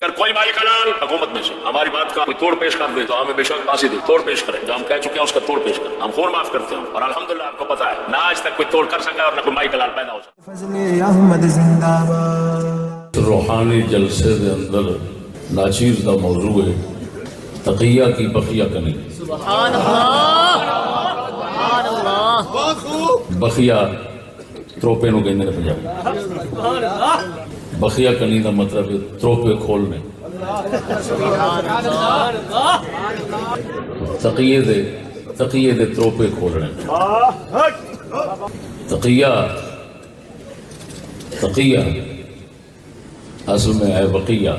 اگر کوئی بھائی کلال حکومت میں سے ہماری بات کا کوئی توڑ پیش کر دے تو ہمیں بے شک پھانسی دے، توڑ پیش کریں، جو ہم کہہ چکے ہیں اس کا توڑ پیش کریں، ہم خون معاف کرتے ہیں، اور الحمدللہ آپ کو پتا ہے نہ آج تک کوئی توڑ کر سکا اور نہ کوئی بھائی کلال پیدا ہو سکا۔ فضل احمد زندہ باد۔ روحانی جلسے دے اندر ناچیز دا موضوع ہے تقیہ کی بخیہ کنی۔ سبحان اللہ، سبحان اللہ۔ بخیہ تروپے نو کہندے نے پنجابی، بخیہ کنی دا مطلب ہے تروپے کھولنے۔ تقیہ دے تروپے کھولنے۔ تقیہ اصل میں ہے بقیہ،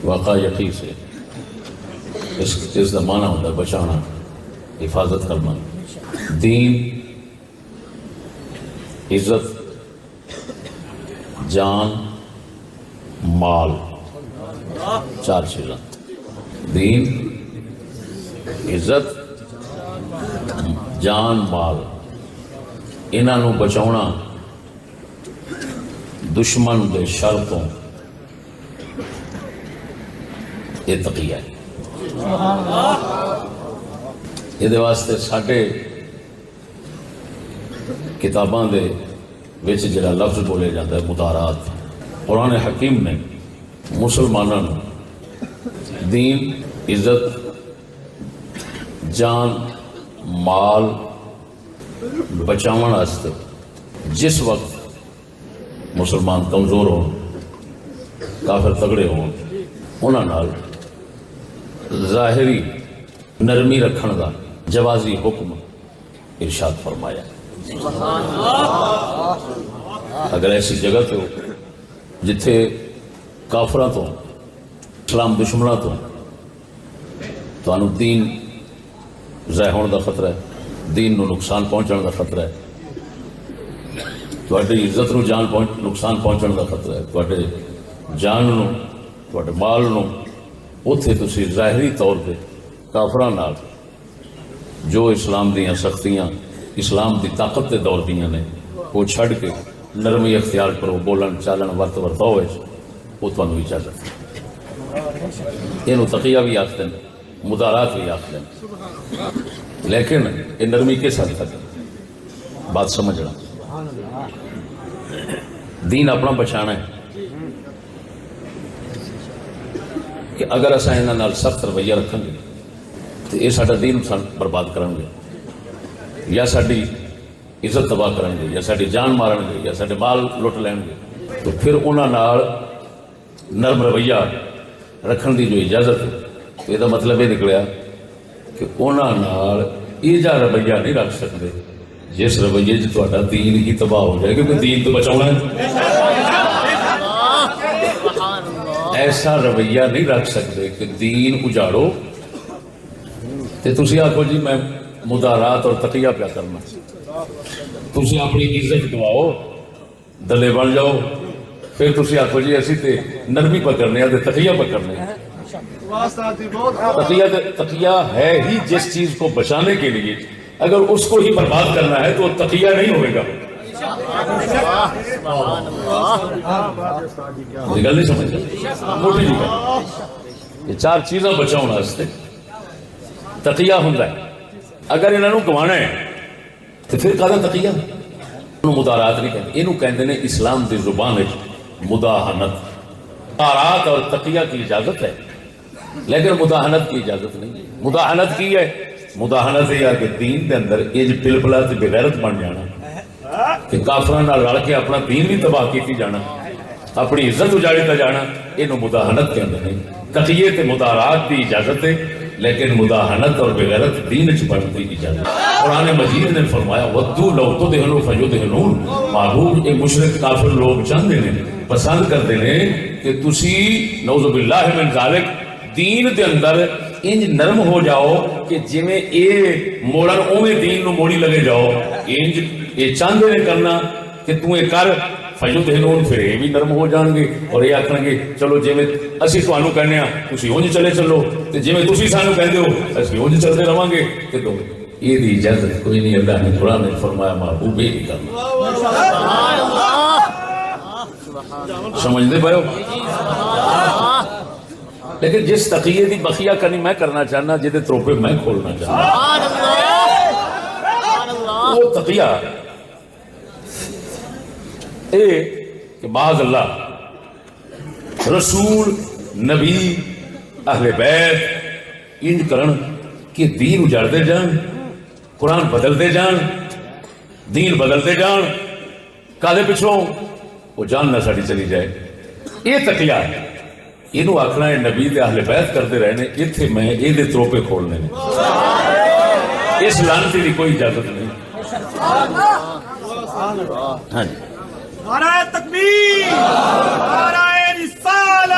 واقع یقین سے اس کا معنی ہوتا ہے بچانا، حفاظت کرنا۔ دین، عزت، جان، مال، چار چیزاں۔ دین، عزت، جان، مال، انہاں نو بچاؤنا دشمن دے شر تو یہ تقیہ ہے۔ یہ واسطے ساڈے کتاباں دے وچ جڑا لفظ بولے جاتا ہے مدارات، قرآن حکیم نے مسلمانوں دین، عزت، جان، مال بچاون واسطے جس وقت مسلمان کمزور ہون، کافر تگڑے ہون، انہاں نال ظاہری نرمی رکھن دا جوازی حکم ارشاد فرمایا۔ اگر ایسی جگہ پہ ہو جتھے کافراں تو، اسلام دشمناں تو تانوں دین ضائع ہونے دا خطرہ ہے، دین نو نقصان پہنچنے دا خطرہ ہے، تواڈی عزت نو نقصان پہنچنے دا خطرہ ہے، تواڈے جان نو، تواڈے مال نو، اتھے تسی ظاہری طور پہ کافراں نال جو اسلام دیاں سختیاں، اسلام دی طاقت دے دور دیاں نے، وہ چھڑ کے نرمی اختیار کرو، بولن چالن ورت ورتاؤ، وہ تانوں اجازت ہے۔ اینو تقیہ بھی آکھتے ہیں، مدارات بھی آکھتے ہیں، لیکن یہ نرمی کس حد تک ہے؟ بات سمجھنا، دین اپنا بچانا ہے کہ اگر اساں انہاں نال سخت رویہ رکھیں گے تو یہ ساڈا دین برباد کریں گے، یا ساڈی عزت تباہ کریں گے، یا ساڈی جان مارن گے، یا ساڈے مال لٹ لین گے، تو پھر انہاں نال نرم رویہ رکھن دی جو اجازت ہے، تو یہ مطلب یہ نکلیا کہ انہاں نال یہ جا رویہ نہیں رکھ سکتے جس رویے جو تہاڈا دین ہی تباہ ہو جائے، کیونکہ دین تو بچاؤنا ہے۔ ایسا رویہ نہیں رکھ سکتے کہ دین اجاڑو تے تسی آکھو جی میں مدارات اور تقیہ پیا کرنا، تسی اپنی عزت گواؤ، دلے بن جاؤ، پھر تسی آکھو جی اسی تے نرمی پکڑنے ہیں تے تقیہ پکڑنے ہیں۔ تقیہ ہے ہی جس چیز کو بچانے کے لیے، اگر اس کو ہی برباد کرنا ہے تو تقیہ نہیں ہوئے گا۔ گل نہیں سمجھ موٹی جی، یہ چار چیزاں بچاؤ واسطے تقیہ ہوندا ہے۔ اگر انہاں نو گوانا ہے تو پھر کہدا تقیہ؟ مدارات نہیں کہتے، اینو کہندے نے اسلام دی زبان وچ مداہنت۔ مدارات اور تقیہ کی اجازت ہے لیکن مداہنت کی اجازت نہیں ہے۔ مداہنت کی ہے؟ مداہنت یہ ہے کہ دین دے اندر اج پلپلا تے بغیرت بن جانا، کہ کافراں نال رل کے اپنا دین بھی تباہ کیتی جانا، اپنی عزت اجاڑتا جانا، اینو مداہنت کہندے ہیں۔ تقیہ تے مدارات دی اجازت ہے لیکن مداہنت اور بغیرت دین وچ بننے کی اجازت۔ قرآن مجید نے فرمایا وَدُّوا لَوْ تُدْهِنُوا فَيُدْهِنُونَ، محبوب یہ مشرک کافر لوگ چاہتے ہیں، پسند کرتے ہیں کہ تسی نعوذ باللہ من ذالک دین دے اندر انج نرم ہو جاؤ کہ جویں اے موڑن اوویں دین نو موڑی لگے جاؤ، انج یہ چاہتے ہیں کرنا کہ تو یہ کر، فیدھنون، پھر یہ بھی نرم ہو جان گے اور یہ آکھن گے چلو جویں اسی تانوں کہنے ہاں تسی اونج چلے چلو، تے جویں تسی سانوں کہندے ہو اسی اونج چلتے رہاں گے، کہ تو یہ دی اجازت کوئی نہیں۔ اللہ نے قرآن نے فرمایا محبوب یہ نہیں کرنا۔ سمجھتے پے ہو؟ لیکن جس تقیے دی بخیا کنی میں کرنا چاہنا جہدے تروپے میں کھولنا چاہنا سبحان اللہ سبحان اللہ وہ تقیہ اے کہ بعض اللہ رسول نبی اہل بیت انج کرن کہ دین اجاڑ دے جان قرآن بدل دے جان دین بدل دے جان کالے پچھوں وہ جان نہ ساڑی چلی جائے یہ تقیہ ہے انہوں آکھنا ہے نبی دے اہل بیت کرتے رہنے اتھے میں یہ دے تروپے کھولنے نے اس لانتی دی کوئی اجازت نہیں ہاں جی نعرہ تکبیر نعرہ رسالت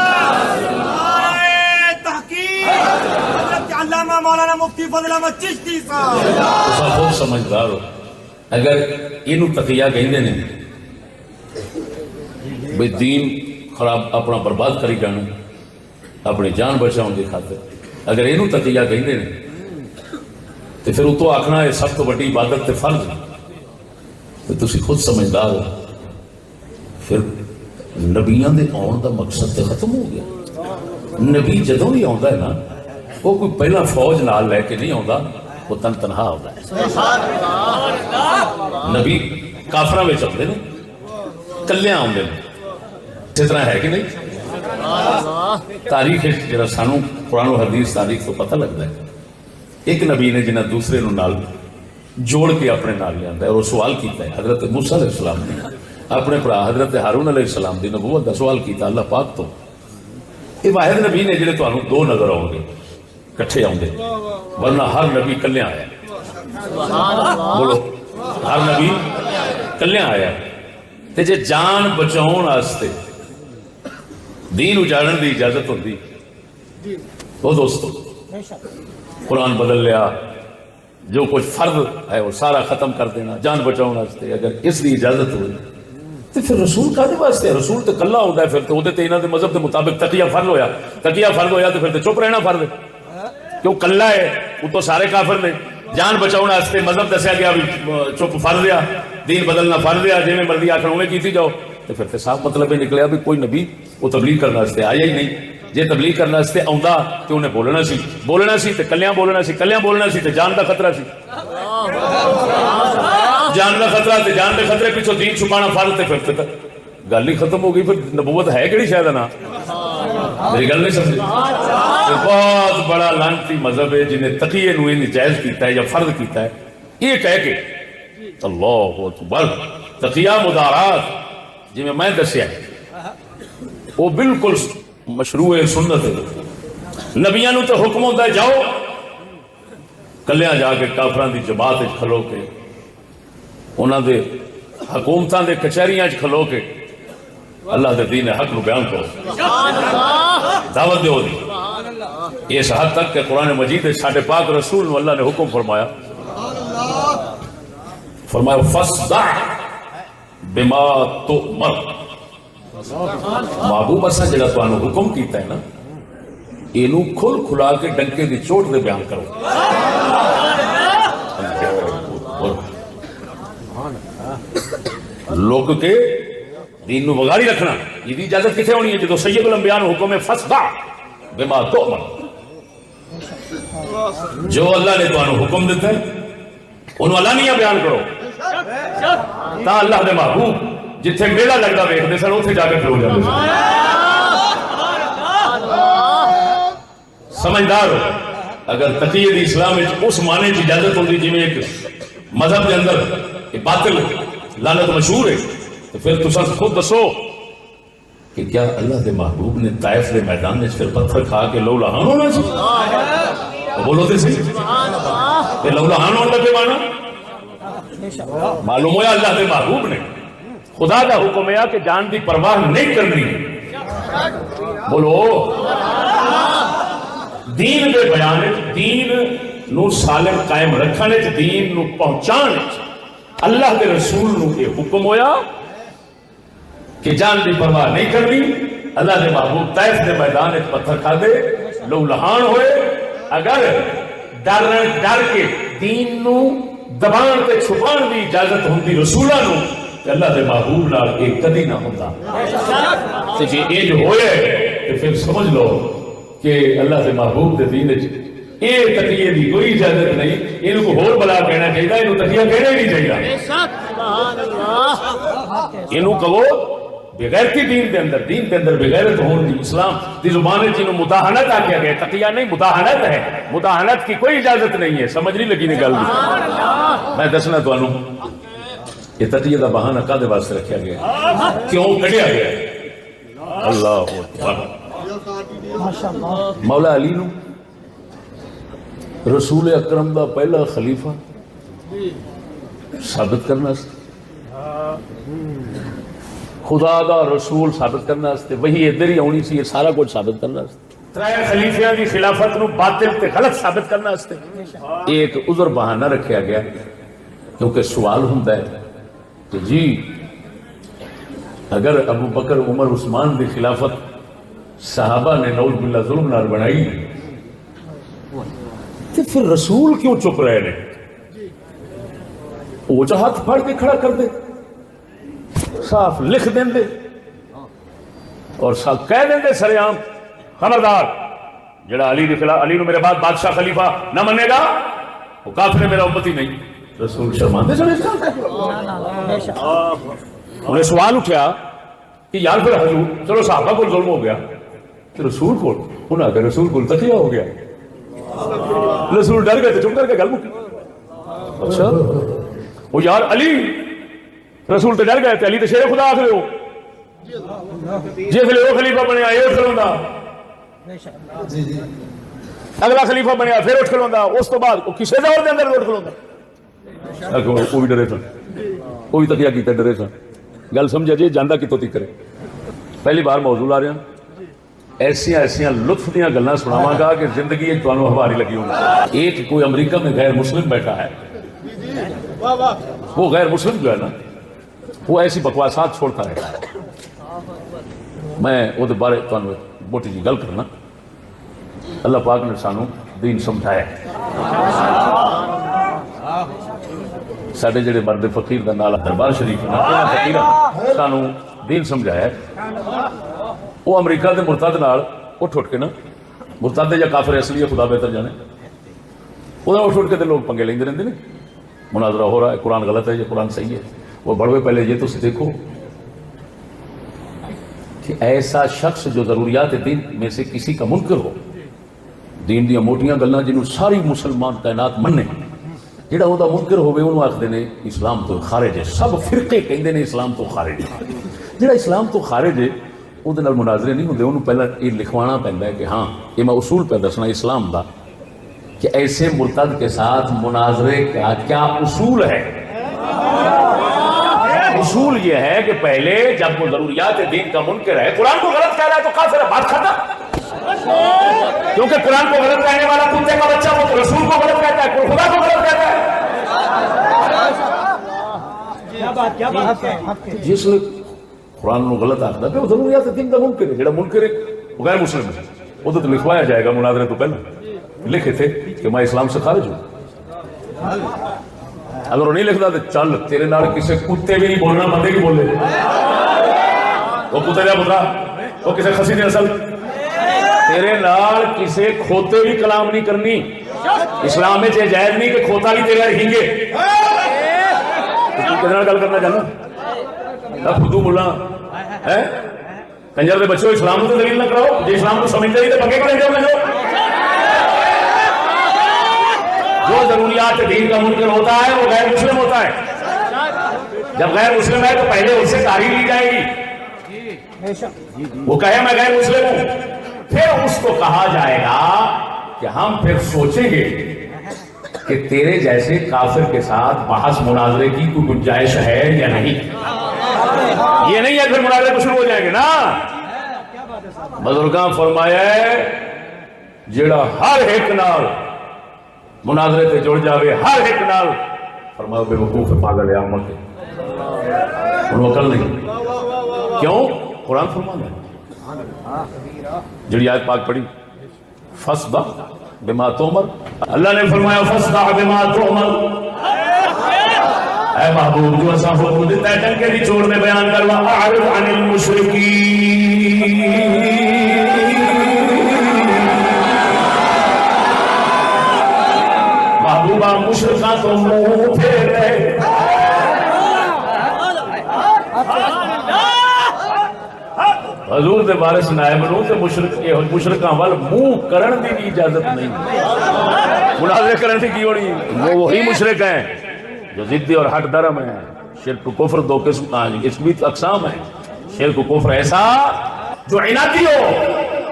نعرہ تحقیق حضرت علامہ مولانا مفتی فضل احمد چشتی صاحب تو بہت سمجھدار ہو اگر انہوں تقیہ کہندے نے بھئی دین خراب اپنا برباد کری جانا اپنی جان بچاؤں دی خاطر اگر انہوں تقیہ کہندے نے تو پھر اتو آکھنا ہے سب تو بڑی عبادت تے فرض تو تسی خود سمجھدار ہو پھر نبیان دے آن دا مقصد تے ختم ہو گیا نبی جدوں بھی آندا ہے نا وہ کوئی پہلا فوج نال لے کے نہیں آندا وہ تنہا ہوتا ہے سبحان اللہ نبی کافراں وچ آندے نے کلیاں آندے نے اس طرح ہے کہ نہیں تاریخ جڑا سانو قرآن و حدیث تاریخ تو پتہ لگتا ہے ایک نبی نے جنہیں دوسرے نو نال جوڑ کے اپنے نال لے آندا ہے اور سوال کیتا ہے حضرت موسیٰ علیہ السلام نے اپنے بھرا حضرت ہارون علیہ السلام دی نبوت دا سوال کیتا اللہ پاک تو یہ واحد نبی نے جڑے تانوں دو نظر آؤ گے کٹھے آؤندے ورنہ ہر نبی کلیاں آیا سبحان اللہ بولو ہر نبی کلیاں آیا تے جے جان بچاؤن واسطے دین اجاڑن دی اجازت ہوندی وہ دوستو قرآن بدل لیا جو کچھ فرض ہے وہ سارا ختم کر دینا جان بچاؤن واسطے اگر اس دی اجازت ہوئی تو پھر رسول کا دے واسطے رسول تو کلا ہوتا ہے پھر تو وہ انہاں دے مذہب کے مطابق تقیہ فرض ہویا تو پھر تو چپ رہنا فرض ہے کیوں کلا ہے وہ تو سارے کافر نے جان بچاؤن واسطے مذہب دسیا گیا بھی چپ فرض ہے دین بدلنا فرض ہے جی میں مرضی آخر اوے کیتی جاؤ تو پھر تو صاف مطلب یہ نکلیا بھی کوئی نبی وہ تبلیغ کرنے واسطے آیا ہی نہیں جے تبلیغ کرنے واسطے آوندا تے انہیں بولنا سی تے کلیاں بولنا سی تے جان دا خطرہ سی جان دا خطرہ تے جان دے خطرے پیچھے دین چھپانا فرض تے پھر تے گل ہی ختم ہو گئی پھر نبوت ہے کیڑی شاید نا میری گل نہیں سمجھی بہت بڑا لعنتی مذہب ہے جنہیں تقیے نو انہیں جائز کیتا ہے یا فرض کیتا ہے یہ کہہ کے اللہ اکبر تقیہ مدارات جی میں دسیا وہ بالکل مشروع سنت ہے نبیاں نو تو حکم ہوتا ہے جاؤ کلیاں جا کے کافران دی جماعت کھلو کے انہاں دے حکومتاں دے کچہریاں کھلو کے اللہ دے دین حق نو بیان کرو دعوت دے ہو دی اس حد تک کہ قرآن مجید ساڈے پاک رسول نو اللہ نے حکم فرمایا فصدع بما تؤمر محبوب اساں جڑا تانوں حکم کیتا ہے نا اینو کھل کھلا کے ڈنکے دی چوٹ دے بیان کرو لوگ کے دین نو وگاری رکھنا یہ دی اجازت کتنے ہونی ہے جدو سید الانبیاء نو حکم ہے فصدع بما تؤمر جو اللہ نے تانوں حکم دیتا ہے انہوں علانیہ بیان کرو تا اللہ دے محبوب جتھے میلہ لگتا ویکھدے سن اوتھے جا کے کھلو جاندے سن سمجھدار ہو اگر تقیہ دی اسلام وچ اس معنی کی اجازت ہوندی جویں ایک مذہب دے اندر کہ باطل لعنت مشہور ہے تو پھر تساں خود دسو کہ کیا اللہ دے محبوب نے طائف دے میدان وچ پھر پتھر کھا کے لو لہان ہونا سی بولو تے صحیح کہ لو لہان ہونا کے معنی معلوم ہوا اللہ دے محبوب نے خدا کا حکم ہے کہ جان دی پرواہ نہیں کرنی بولو دین دے بیان دین نو سالم قائم رکھنے دین نو پہنچانے اللہ دے رسول نو یہ حکم ہویا کہ جان دی پرواہ نہیں کرنی اللہ دے محبوب طائف دے میدان پتھر کھا دے لو لہان ہوئے اگر ڈر کے دین نو دبان تے چھپان دی اجازت ہوندی رسولہ نو کہ اللہ دے محبوب نال ایک کدی نہ ہوتا تے جے اے جو ہوئے تے پھر سمجھ لو کہ اللہ سے محبوب دے دین یہ تقیے دی کوئی اجازت نہیں، یہ کو ہور بلا کہنا چاہیے، یہ تقیہ کہنا ہی نہیں چاہیے. بے شک سبحان اللہ. یہ کہو بغیرتی دین دے اندر بغیرت ہون دی اسلام دی زبان ہے جنہوں مداہنت آکیا گیا. تقیہ نہیں مداہنت ہے، مداہنت کی کوئی اجازت نہیں ہے. سمجھ نہیں لگی نکل دی. میں دسنا تو انہوں یہ تقیہ دا بہانہ قادے واسطے رکھیا گیا، کیوں کڑیا گیا. اللہ اکبر. مولا علی نو رسول اکرم دا پہلا خلیفہ ثابت کرنا خدا دا رسول ثابت کرنا وہی ادھر ہی آنی سی، سارا کچھ ثابت کرنا ترے خلیفیاں دی خلافت نو باطل تے غلط ثابت کرنا ایک عذر بہانہ رکھیا گیا. کیونکہ سوال ہوندا ہے کہ جی اگر ابو بکر عمر عثمان دی خلافت صحابہ نے نعوذ باللہ ظلم نال بنائی تو پھر رسول کیوں چپ رہے نے؟ وہ جو ہاتھ پھاڑ کے کھڑا کر دے، صاف لکھ دیں دے اور صاف کہہ دیں دے سریعام خبردار جڑا علی علی نو میرے بعد بادشاہ خلیفہ نہ منے گا وہ کافر ہے، میرا امتی نہیں. رسول شرماندے سے انہیں سوال اٹھیا کہ یار پھر حضور چلو صحابہ کو ظلم ہو گیا تو رسول کو انہاں کہ رسول کو تقیہ ہو گیا. رسول ڈر گئے تھے، چپ کر کے گل مکی. اچھا وہ یار علی رسول تو ڈر گئے تھے، علی تو شیر خدا آخر ہو جس لئے وہ خلیفہ بنیا یہ اٹھ کھلوندا، اگلا خلیفہ بنیا پھر اٹھ کھلوندا، اس تو بعد کسی دور دے اندر اٹھ کھلوندا. وہ بھی ڈرے سن، وہ بھی تقیہ کیتا ڈرے سن. گل سمجھا جی جاندہ کی توتی کرے. پہلی بار موضوع آ رہے ہیں ایسیاں لطف دیاں گلنا سناواں گا کہ زندگی ایک توانوں ہماری لگی ہوگی. ایک کوئی امریکہ میں غیر مسلم بیٹھا ہے، وہ غیر مسلم جو ہے نا وہ ایسی بکواسات چھوڑتا رہتا ہے. میں وہ بارے توانوں موٹی جی گل کرنا. اللہ پاک نے سانو دین سمجھایا. ساڈے جڑے مرد فقیر دا نال دربار شریف فقیر سانو دین سمجھایا. وہ امریکہ دے مرتد نال اٹھ کے نا مرتد یا کافر اصلی ہے خدا بہتر جانے، وہ اٹھ کے تے لوگ پنگے لیندے رہندے نے. مناظرہ ہو رہا ہے قرآن غلط ہے یا قرآن صحیح ہے. وہ بڑھوے پہلے یہ تو دیکھو کہ ایسا شخص جو ضروریات دین میں سے کسی کا منکر ہو، دین دیا موٹیاں گلاں جنہوں ساری مسلمان کائنات مننے، جڑا وہ دا منکر ہوئے انہوں آخدے نے اسلام تو خارج ہے. سب فرقے کہندے نے اسلام تو خارج ہے. جڑا اسلام تو خارج ہے وہ دے نال مناظرے نہیں ہوندے، انہوں پہلا یہ لکھوانا پہندا ہے کہ ہاں یہ میں اصول پہ دسنا اسلام دا کہ ایسے مرتد کے ساتھ مناظرے کا کیا اصول ہے. اصول یہ ہے کہ پہلے جب وہ ضروریات دین کا منکر ہے، قرآن کو غلط کہہ رہا ہے تو کافر ہے، بات ختم. کیونکہ قرآن کو غلط کہنے والا کتے کا بچہ وہ رسول کو غلط کہتا ہے، خدا کو غلط کہتا ہے. جس نے قرآن کو غلط آخر ہے وہ ضروریات دین کا منکر ہے. جڑا منکر ہے وہ غیر مسلم ہے، وہ تو لکھوایا جائے گا مناظرے تو پہلے لکھے تھے کہ میں اسلام سے خارج ہوں. اگر وہ نہیں لکھتا تو چل تیرے نال کسی کتے بھی نہیں بولنا، بندے کی بولے. وہ کتے جا بتا وہ کسی خسی نے اصل تیرے نال کسی کھوتے بھی کلام نہیں کرنی. اسلام میں جائز نہیں کہ کھوتا بھی تیرے رہیں گے. تو کدھر نال گل کرنا چاہنا خودو بولا ہے کنجر دے بچوں اسلام کو دلیل نہ کراؤ. جی اسلام کو سمجھتے نہیں تو پکے کریں گے. جو ضروریات دین کا منکر ہوتا ہے وہ غیر مسلم ہوتا ہے. جب غیر مسلم ہے تو پہلے اس سے تعریف لی جائے گی، وہ کہے میں غیر مسلم ہوں، پھر اس کو کہا جائے گا کہ ہم پھر سوچیں گے کہ تیرے جیسے کافر کے ساتھ بحث مناظرے کی کوئی گنجائش ہے یا نہیں. یہ نہیں ہے پھر مناظرے کو شروع ہو جائیں گے نا. بزرگاں فرمایا ہے جیڑا ہر ایک نال مناظرے تے جڑ جاوے، ہر ایک نال فرمایا بے وقوف پاگل ہے احمق ہے، انہوں عقل نہیں. کیوں؟ قرآن فرمانا ہے جڑی آیت پاک پڑھی فصدع بما تؤمر. اللہ نے فرمایا فصدع بما تؤمر، اے محبوب جو اساں حکم دیتا ہے ٹنکے دی چھوڑ میں بیان کروا. اعرض عن المشرکین تو منہ پھیرے حضور دے وارث نائب نو تے مشرکاں وال منہ کرن دی بھی اجازت نہیں. مناظرے کرن دی کی ہونی؟ وہ وہی مشرک ہیں جو ضدی اور ہٹ درم ہیں. شرک و کفر دو قسم اس بھی اقسام ہیں. شرک و کفر ایسا جو عنادی ہو،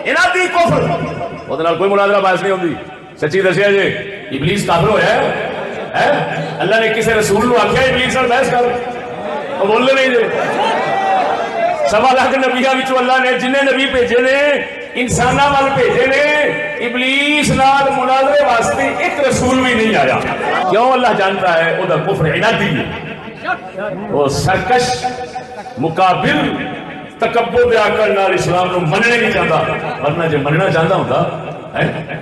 عنادی کفر، وہ کوئی مناظرہ باعث نہیں ہوتی. سچی دسیا جی ابلیس کافر ہویا ہے؟ اللہ نے کسی رسول کو آخیا ابلیس نال بحث کر؟ وہ بولنے نہیں دے. 1.25 لاکھ نبیاں وچوں اللہ نے جنہیں نبی بھیجے نے انساناں وال بھیجے نے، ابلیس نال مناظرے واسطے ایک رسول بھی نہیں آیا. کیوں؟ اللہ جانتا ہے وہ کفر عنادی ہے، وہ سرکش مقابل تکبر دے آکڑ نال اسلام نو مننے نہیں چاہتا. ورنہ جے مننا چاہتا ہوتا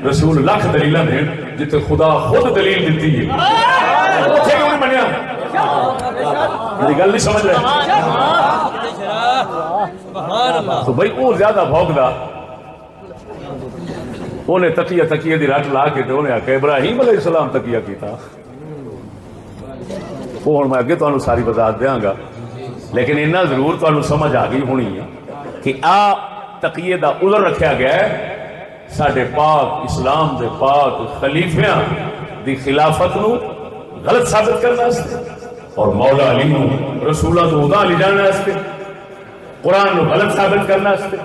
رسول لاکھ دلیلاں دین جتے خدا خود دلیل دیتی ہے، اوتھے کیوں نہیں منیا؟ میری گل نہیں سمجھ رہے؟ تو بھائی وہ زیادہ بھوکدا، انہیں تکیہ دی رٹ لا کے تے انہیں آکھیا ابراہیم علیہ السلام تکیہ کیتا. وہ ہن میں اگے تانوں ساری وضاحت دیاں گا، لیکن اتنا ضرور تانوں سمجھ آ گئی ہونی ہے کہ آ تقیے دا عذر رکھا گیا ہے ساڈے پاک اسلام دے پاک خلیفیاں دی خلافت نو غلط ثابت کرنے واسطے اور مولا علی نو رسولاں تو خدا لے جانے واسطے، قرآن نو غلط ثابت کرنے واسطے.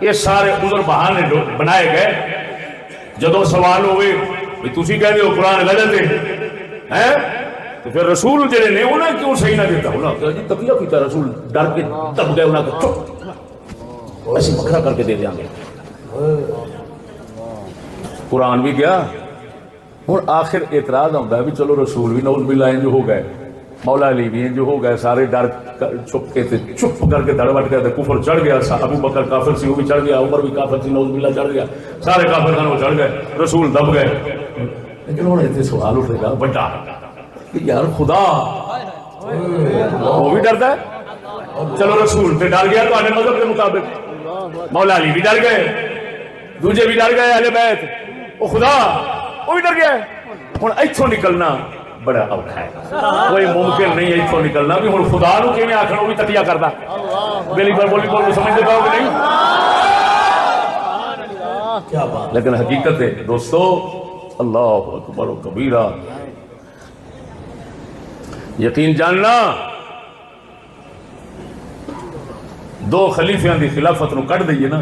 یہ سارے عذر بہانے بنائے گئے. جدوں سوال ہوئے بھی تسی کہندے ہو قرآن غلط ہے تو پھر رسول جڑے نے انہاں کیوں صحیح نہ دیتا؟ انہاں کہا جی تقیہ کیتا، رسول ڈر کے دب گئے، انہاں کہ چپ ایسے بکھرا کر کے دے دیاں گے. قرآن بھی گیا. ہن آخر اعتراض آندا ہے بھی چلو رسول بھی نعوذ باللہ جو ہو گئے، مولا علی بھی جو ہو گئے، سارے ڈر چھپ کے چپ کر کے دڑ بٹ گئے، کفر چڑھ گیا. ابو بکر کافر سی وہ بھی چڑھ گیا، عمر بھی کافر سی نعوذ باللہ چڑھ گیا، سارے کافر خان وہ چڑھ گئے، رسول دب گئے. لیکن ہن ایتھے سوال اٹھے گا بڑا کہ یار خدا وہ بھی ڈرتا ہے. چلو رسول تے ڈر گیا تہاڈے مذہب کے مطابق، مولا علی بھی ڈر گئے، دوجے بھی ڈر گئے اہل بیت، وہ خدا وہ بھی ڈر گیا. ہن ایتھوں نکلنا بڑا اوکھا ہے، کوئی ممکن نہیں ایتھوں نکلنا بھی. ہن خدا نو کیویں آکھنا وہ بھی تقیہ کردا؟ میری بار بولی بول سمجھتے پاؤ کہ نہیں؟ لیکن حقیقت ہے دوستو، اللہ اکبر و کبیرہ، یقین جاننا دو خلیفیاں دی خلافت نو کٹ دئیے نا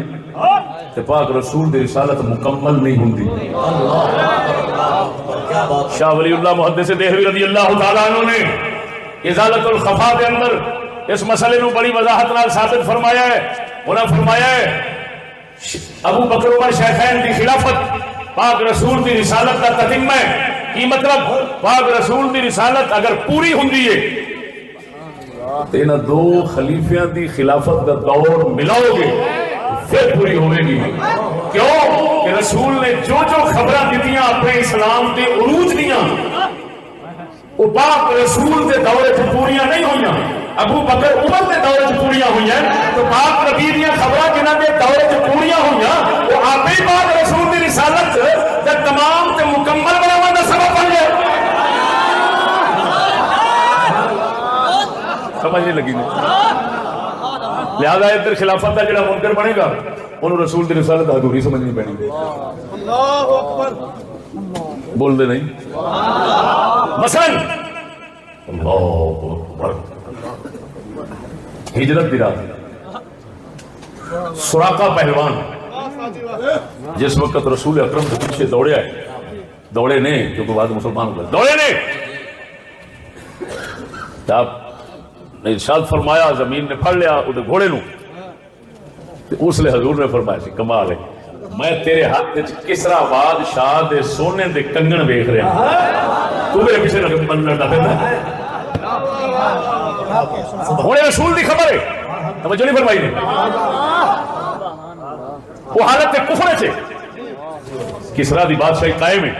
تے پاک رسول دی رسالت مکمل نہیں ہوندی. شاہ ولی اللہ محدث دہلوی رضی اللہ تعالیٰ عنہ نے ازالت الخفا کے اندر اس مسئلے نو بڑی وضاحت نال ثابت فرمایا ہے. انہاں فرمایا ہے ابو بکر عمر شیخین دی خلافت پاک رسول دی رسالت کا تتمہ ہے. کی مطلب؟ پاک رسول دی رسالت اگر پوری ہوندی ہے تے انہاں دو خلیفیاں دی خلافت دا دور ملاؤ گے پھر پوری ہوئے گی. کیوں کہ رسول نے جو جو خبراں دتیاں اپنے اسلام دے عروج دیاں وہ پاک رسول دے دور وچ پوریاں نہیں ہوئیاں، ابو بکر عمر دے دور وچ پوریاں ہوئیاں. تو پاک نبی دیاں خبراں جنہاں دے دور وچ پوریاں ہوئیاں وہ آپ ہی پاک رسول دی رسالت تے تمام تے مکمل بناون دا سبب بن گئے. سمجھ نہیں لگی لہذا ادھر خلافت کا جڑا منکر بنے گا انہوں رسول دی رسالت ادھوری سمجھنی پڑی. اللہ اکبر، بول دے نہیں. مثلا اللہ اکبر، ہجرت دی رات سراقہ پہلوان جس وقت رسول اکرم کے پیچھے دوڑے آئے، دوڑے نے کیونکہ بعد مسلمان ہوئے، دوڑے نے آپ نے ارشاد فرمایا زمین نے پھڑ لیا وہ گھوڑے نو. اس لیے حضور نے فرمایا سی کمال ہے میں تیرے ہاتھ کسرا بادشاہ دے سونے دے کنگن ویکھ رہا، تو میرے پیچھے لڑتا پھردا. ہوں رسول دی خبر ہے، توجہ نہیں فرمائی نے. وہ حالت کفر سے کسرا دی بادشاہی قائم ہے،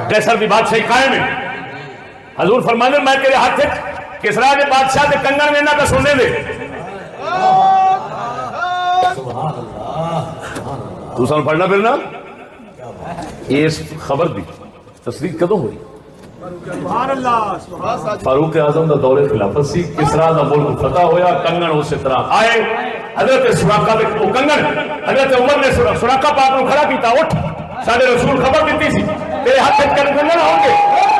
کیسر دی بادشاہی قائم ہے. حضور فرمانے میں تیرے ہاتھ کسرا کے بادشاہ دے کنگن میں نہ سونے دے. تو سن پڑھنا پھرنا اس خبر دی تصدیق کدوں ہوئی؟ سبحان اللہ فاروق اعظم دا دور خلافت سی، کسرا دا ملک فتح ہویا، کنگن اسی طرح آئے، حضرت سراقہ دے وہ کنگن حضرت عمر نے سراقہ پاک کو کھڑا کیتا، اٹھ ساڈے رسول خبر دیتی سی تیرے ہاتھ سے کنگن ہوں گے،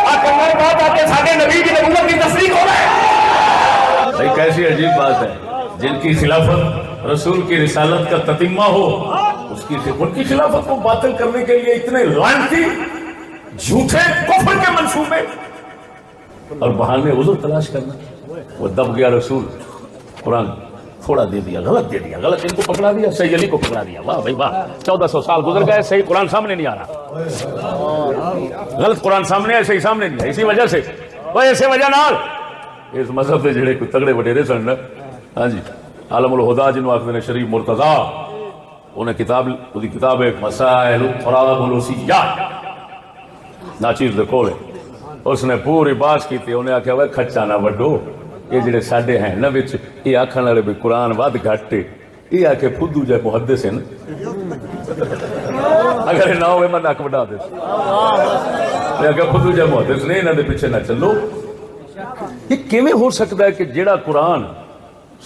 آ کنگن بات آ کے ساڈے نبی کی نبوت کی تصدیق ہو رہا ہے۔ بھائی کیسی عجیب بات ہے، جن کی خلافت رسول کی رسالت کا تتمہ ہو، ان کی خلافت کو باطل کرنے کے لیے اتنے لعنتی جھوٹے کفر کے منصوبے اور بہانے عذر تلاش کرنا۔ وہ دب گیا رسول، قرآن تھوڑا دے دیا، غلط دے دیا، غلط ان کو پکڑا دیا، صحیح علی کو پکڑا دیا، واہ بھائی واہ، 1400 سال گزر گئے، صحیح قرآن سامنے نہیں آ رہا، غلط قرآن سامنے ہے، صحیح سامنے نہیں ہے، اسی وجہ سے وہ ایسے وجہ نال اس مذہب کے جڑے کوئی تگڑے وڈیرے سن، ہاں جی عالم الہدا جنہوں آخر نے شریف مرتضیٰ، انہیں کتاب ایک مسائل التراب الوسیات ناچیز دے کولے، اس نے پوری باس کی تھی، انہیں آکھیا وہ کھچا نہ وڈو، یہ جڑے ساڈے ہیں نا وچ یہ آکھن والے بھی قرآن ود گھٹ، یہ آکھے پھدو جے محدث ہیں، اگر نہ ہوئے میں نک وڈا دے، یہ آکھے پھدو جے محدث نے، انہاں دے پیچھے نہ چلو۔ یہ کیویں ہو سکتا ہے کہ جڑا قرآن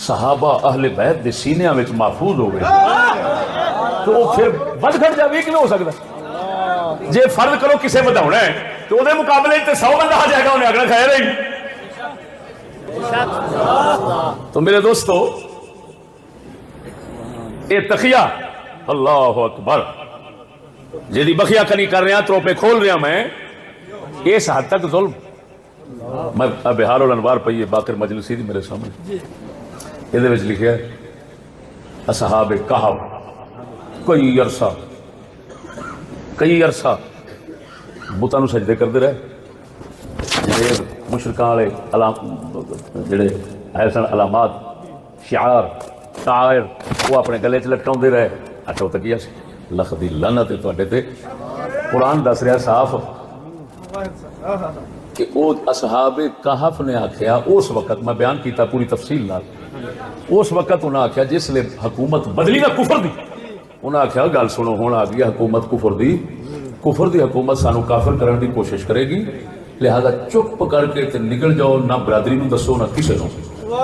صحابہ اہل بیت دے سینیاں وچ محفوظ ہوئے تو وہ پھر ود گھٹ جاوے، کیویں ہو سکتا ہے؟ جے فرض کرو کسے بتاؤنا ہے تو وہ دے مقابلے تے 100 بندہ آ جائے گا، انہیں اگلا خیر ہی۔ تو میرے دوستو اے تقیہ اللہ اکبر جیدی بخیا کنی کر رہے ہیں، تروپے کھول رہے ہیں، میں اس حد تک ظلم، میں بہار الانوار پہ یہ باقر مجلسی دی میرے سامنے، یہ دے وچ لکھیا ہے اصحاب کہف کئی عرصہ بتاں نو سجدے کردے رہے، جڑے مشرکاں والے جڑے ہے سن علامات شعار شاعر وہ اپنے گلے چ لٹکاؤندے رہے، اچھا وہ تکیہ سی، لکھ دی لعنت تواڈے تے۔ قرآن دس رہا صاف کہ وہ اصحاب کہف نے آکھیا، اس وقت میں بیان کیتا پوری تفصیل نال، اس وقت انہاں آکھیا جس لئے حکومت بدلی نہ کفر دی، انہاں آکھیا گل سنو ہون آ گئی حکومت کفر دی حکومت سانو کافر کرنے دی کوشش کرے گی، لہذا چپ کر کے تے نکل جاؤ، نہ برادری نو دسو نہ کسے نو،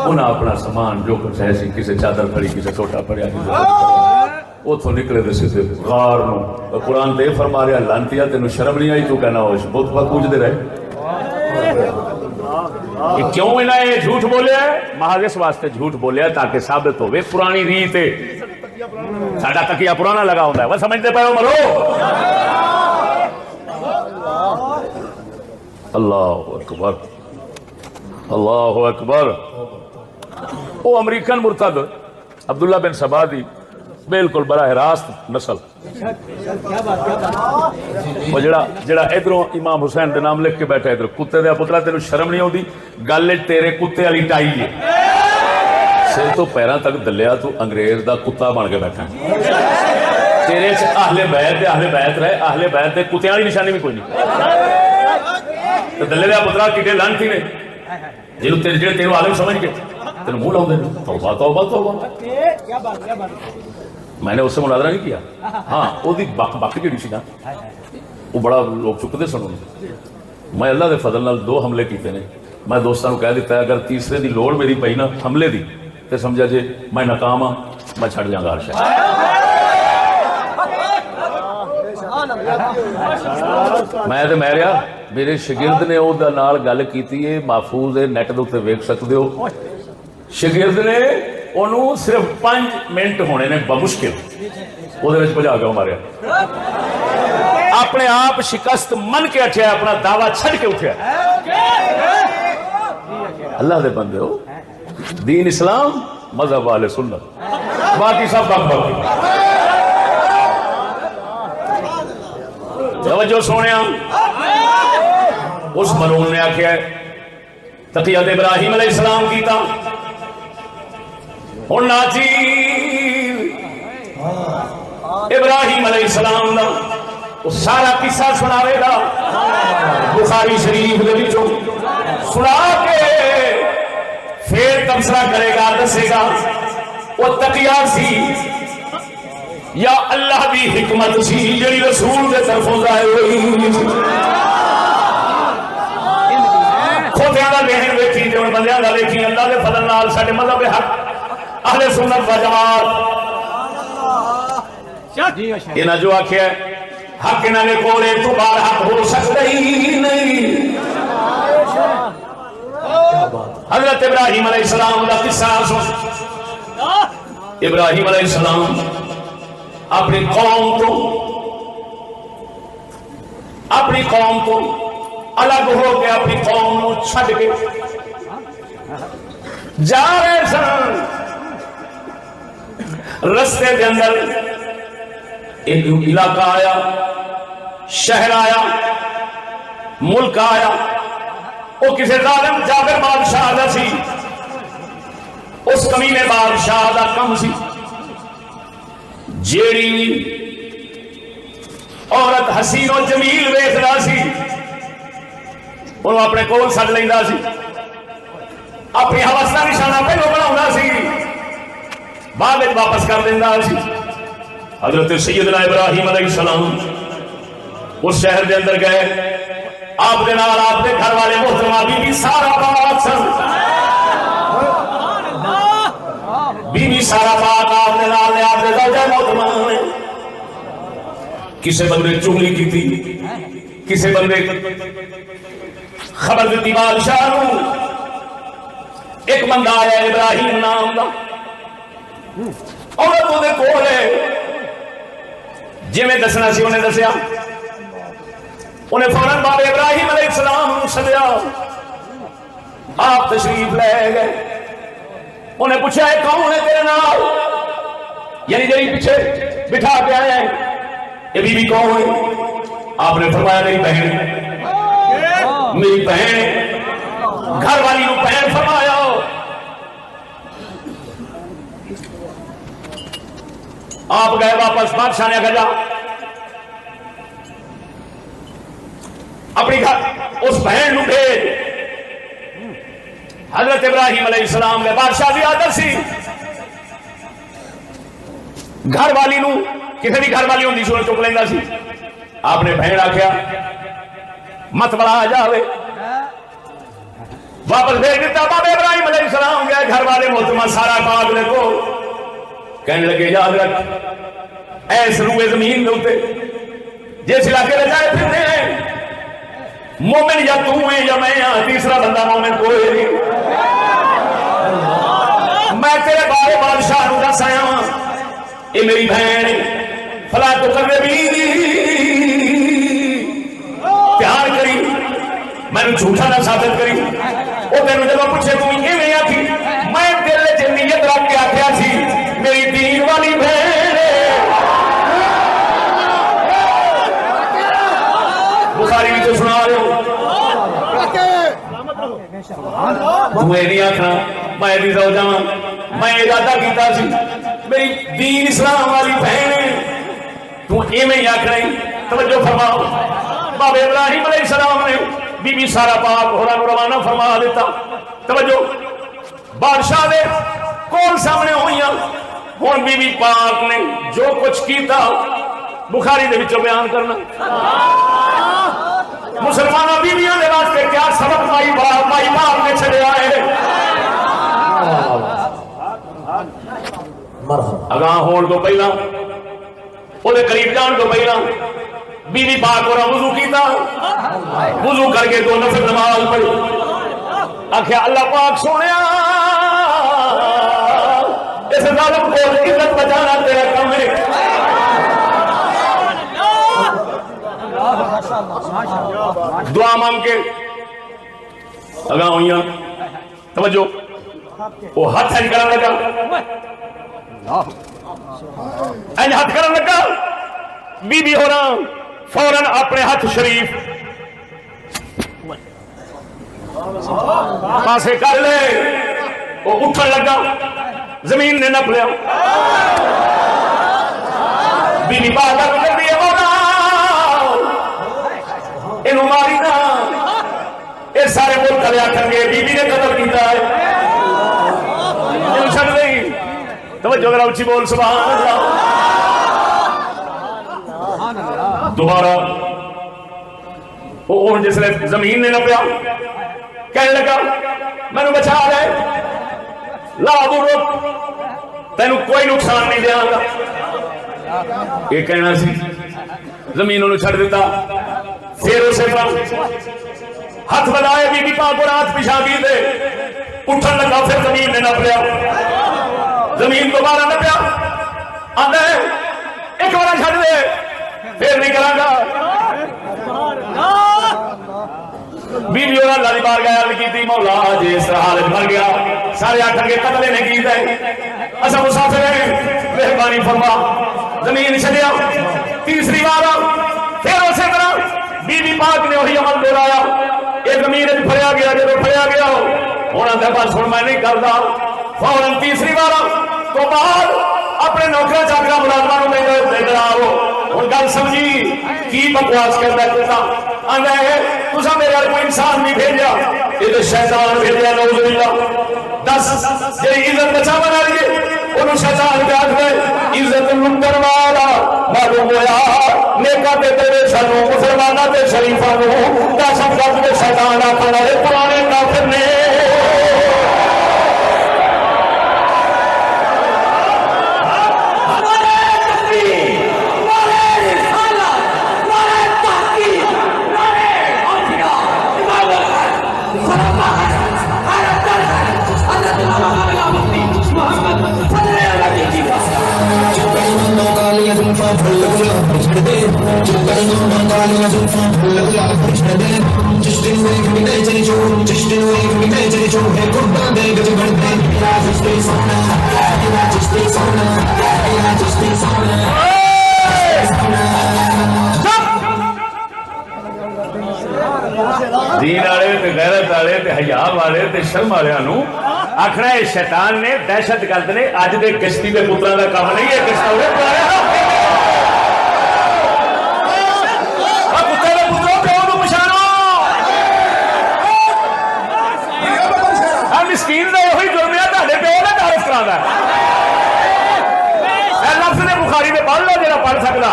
انہاں اپنا سامان جو کچھ ہے سی، کسے چادر پھڑی، کسے ٹوٹا پڑیا، اتوں نکلے دے سیدھے غار نو۔ قرآن دے فرما رہا لعنتیا تینوں شرم نہیں آئی تو کہنا ہوش بت بت پوجدے رہے، یہ کیوں انہاں یہ جھوٹ بولیا ہے؟ محض اس واسطے جھوٹ بولیا تاکہ ثابت ہوئے پرانی ریت ہے، ساڈا تکیہ پرانا لگا ہوندا ہے، وہ سمجھتے پے ہو مرو۔ اللہ اکبر اللہ اکبر۔ وہ امریکن مرتد عبداللہ بن سبا دی بالکل براہ راست نسل، وہ جڑا ادھروں امام حسین دے نام لکھ کے بیٹھا ادھر، کتے دے پترا تینوں شرم نہیں ہوندی؟ گل تیرے کتے والی ٹائی ہے، سر تو پیراں تک دلیا تو انگریز دا کتا بن کے بیٹھا، تیرے چ اہل بیت رہے، اہل بیت دے کتیاں والی نشانی بھی کوئی نہیں، تو دلے دے پترا کڈے لعنتی نے جنوں تیرے عالم سمجھ کے تینوں منہ لاؤندے نے۔ توبہ توبہ توبہ، میں نے اس سے مناظرہ نہیں کیا، ہاں وہ بک جڑی سی نا وہ بڑا لوگ چکتے سن، میں اللہ دے فضل نال 2 حملے کیتے نے، میں دوستاں نوں کہہ دیتا ہے اگر تیسرے دی لوڑ میری پئی نا حملے دی تے سمجھا جے میں ناکام ہاں، میں چھڑ جاں گا ہر شے۔ میں تے میں رہا، میرے شاگرد نے او دا نال گل کیتی ہے، محفوظ ہے، نیٹ دے اوتے ویکھ سکدے ہو، شاگرد نے انہوں صرف 5 منٹ ہونے نے بمشکل وہ دے وچ بجا کے ماریا، اپنے آپ شکست من کے اٹھیا، اپنا دعویٰ چھڑ کے اٹھیا۔ اللہ دے بندے ہو، دین اسلام مذہب اہل سنت، باقی سب بک بک۔ توجہ سونیا، اس ملعون نے آکھیا تقیہ ابراہیم علیہ السلام کیتا، اور ناچیر ابراہیم علیہ السلام دا وہ سارا قصہ سناوے گا، بخاری شریف دے وچوں سنا کے پھر تبصرہ کرے گا، دسے گا وہ تقیہ سی یا اللہ دی حکمت سی جڑی رسول دے طرفوں ظاہر ہوئی۔ کا ذہن ویکھی تے بندیاں دا ویکھی اللہ دے فضل نال ساڈے مذہب حق اہل سنت و جماعت انہاں جو آکھیا حق انہاں نے کولے تو بار حق ہو سکتا ہی نہیں. حضرت ابراہیم علیہ السلام کا قصہ سن. ابراہیم علیہ السلام اپنی قوم تو الگ ہو کے اپنی قوم کو چھڈ کے جا رہے سن. رستے کے اندر ایک علاقہ آیا, شہر آیا, ملک آیا. وہ کسی ظالم جابر بادشاہ دا سی. اس کمینے بادشاہ دا کم سی جیڑی عورت حسین و جمیل ویکھدا سی انہوں اپنے کول سد لیندا سی, اپنی ہوس دا نشانہ پہلو بناوندا سی, بعد وچ واپس کر دیندا سی. حضرت سیدنا ابراہیم علیہ السلام اس شہر دے اندر گئے. آپ دے نال آپ دے گھر والے محترمہ بی بی سارا پاک سن. بی بی سارا پاک آپ دے نال آپ دے زوجہ محترمہ نے کسے بندے چغلی کیتی, کسے بندے خبر دیتی بادشاہ نو. ایک بندہ آیا ابراہیم نام دا, عورت دے کول ہے جویں دسنا سی انہیں دسیا. انہیں فوراً بابے ابراہیم علیہ السلام سدیا. آپ تشریف لے گئے. انہیں پوچھا ہے کون ہے تیرے نال, یعنی جی پیچھے بٹھا کے آئے ہیں یہ بی بی کون ہے؟ آپ نے فرمایا میری بہن, میری بہن. گھر والی کو بہن فرمایا. آپ گئے واپس. بادشاہ نے کہا اپنی گھر اس بہن نو بھیج. حضرت ابراہیم علیہ السلام نے بادشاہ دی عادت سی گھر والی نو کسی بھی گھر والی ہوندی سی چک لیندا سی. آپ نے بہن آکھیا مت بڑا جاوے, واپس بھیج دیتا. بابے ابراہیم علیہ السلام گئے گھر والے محترمہ سارا پاک نے کو کہنے لگے یاد رکھ ایس روئے زمین دے اوتے جس علاقے میں جائے پھرتے ہیں مومن یا تو ہے یا میں ہاں, تیسرا بندہ مومن کوئی نہیں. میں تیرے بارے بادشاہ نو دس آیا ہوں یہ میری بہن فلا تو کرنے بھی پیار کری میں نے جھوٹا نہ ثابت کری. وہ تینوں جب پوچھے تو یہ نہیں آتی میں تیرے چ نیت رکھ کے آخیا سی میری دین والی بہن. بخاری بھی تو سنا رہے ہو. تمہیں نہیں آخنا میں بھی زوجہ ہوں, میں ارادہ کیتا سی میری دین اسلام والی بہن ہے. تم ایویں ہی آخنا. توجہ فرماؤ. بابے ابراہیم علیہ السلام نے بی بی سارا پاک ہوراں نوں روانہ فرما دیتا. توجہ بادشاہ دے کول سامنے ہوئیاں. ہن بی بی پاک نے جو کچھ کیتا بخاری دے وچوں بیان کرنا. مسلمانوں بیویاں دے واسطے کیا سبق مائی باپ نے چھڑیا ہے. اگاں ہون تو پہلا وہ قریب جان تو پہلا بی بی پاک اور وضو کیتا. وضو کر کے 2 نفل نماز پڑھی. آخیا اللہ پاک سونیا اس ظالم کو عزت بچانا تیرا کم ہے. دعا مانگ کے اگاں ہوئیاں. توجہ وہ ہاتھ ہینج کرن لگا, ہینج ہاتھ کرن لگا. بی بی ہونا فوراً اپنے ہاتھ شریف پاسے کر لے. وہ اٹھن لگا زمین نے نپ لیا. بی بی بات کر دی یہ ماری نہ یہ سارے ملک والے آخر گے بی بی نے قتل کیتا ہے. چھڈ نہیں. توجہ ذرا اچھی بول سبحان اللہ. دوبارہ وہ جس نے زمین نے نپیا کہنے لگا میں بچا لے لا ضرک تینوں کوئی نقصان نہیں دیا گا. یہ کہنا سی زمین انہوں چھڑ دیتا. پھر اسے طرح ہاتھ بنائے بی بی پاک کو رات پیشا کی دے اٹھن لگا. پھر زمین نے نپ لیا, زمین دوبارہ نپیا. آدھے ایک بار چھڑ دے پھر نہیں کرا گا. بی بی اور اللہ دی بارگاہ عرض کی مولا جی اس طرح حالت مر گیا سارے آٹھن کے قتل نے کی ہے اصا مسافر ہیں مہربانی فرما. زمین چھڑیا. تیسری بار پھر اسی طرح بی بی پاک نے وہی عمل دہرایا. یہ زمین پھڑیا گیا جب پھڑیا گیا ہونا دے پاس ہن میں نہیں کرتا. فوراً تیسری بار تو بعد اپنے نوکر چاکرا ملازمانوں میں لے آؤ. ہوں گل سمجھی کی بکواس کرتا ہے. آندا ہے تسا میرے کوئی انسان نہیں بھیجا, یہ تو شیطان بھیجا. نعوذ باللہ. دس جی عزت بچا بنا لیے انہوں شیطان کے ہاتھ میں عزت لٹن والا معلوم ہوا. نیکا تے تیرے سنو مسلمانہ تے شریفہ نو دہشت گرد کے شیطان آخر والے پرانے کافر نے. دین والے غیرت والے حیا والے شرم والوں آخنا ہے شیطان نے دہشت گرد نے اج دے گشتی کے پترا کا کام نہیں ہے. مسکین کا وہی جرم ہے تھوڑے پیو کا تعارف کرا. لفظ نے بخاری میں پڑھ لو جا پڑھ سکتا.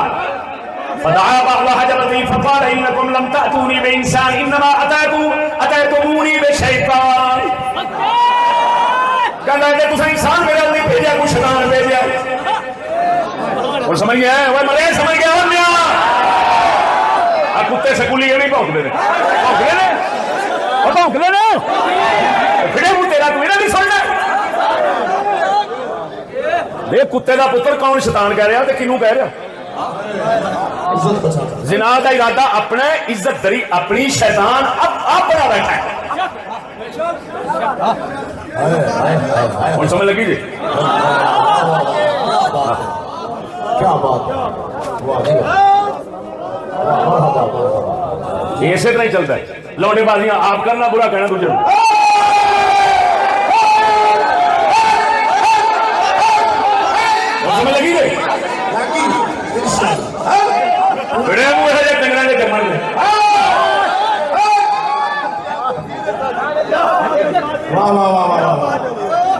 فدعا بعضها جبتي فقال انكم لم تاتوني بانسان انما اتيتموني بشيطان. کہنا ہے کہ تسا انسان میرے نہیں بھیجا کوئی شیطان بھیجا. اور سمجھ گیا ہے وہ مرے سمجھ گیا ہو میاں آ کتے سکولی یہ نہیں بھونکتے ہیں بھونکتے ہیں پھڑے منہ تیرا تو میرا نہیں سننا. دیکھ کتے کا پتر کون شیطان کہہ رہا تو کنوں کہہ رہا. زنا کا ارادہ اپنا عزت دری اپنی شیطان اب بڑا بیٹھا ہے. اور سمجھ لگی جی کیا بات ہے. اسی طرح ہی چلتا ہے. لوٹے بازیاں آپ کرنا برا کہنا تجھے. اور سمجھ لگی جی بڑے منہ ہے ڈنگرا کے جمن میں. واہ واہ واہ واہ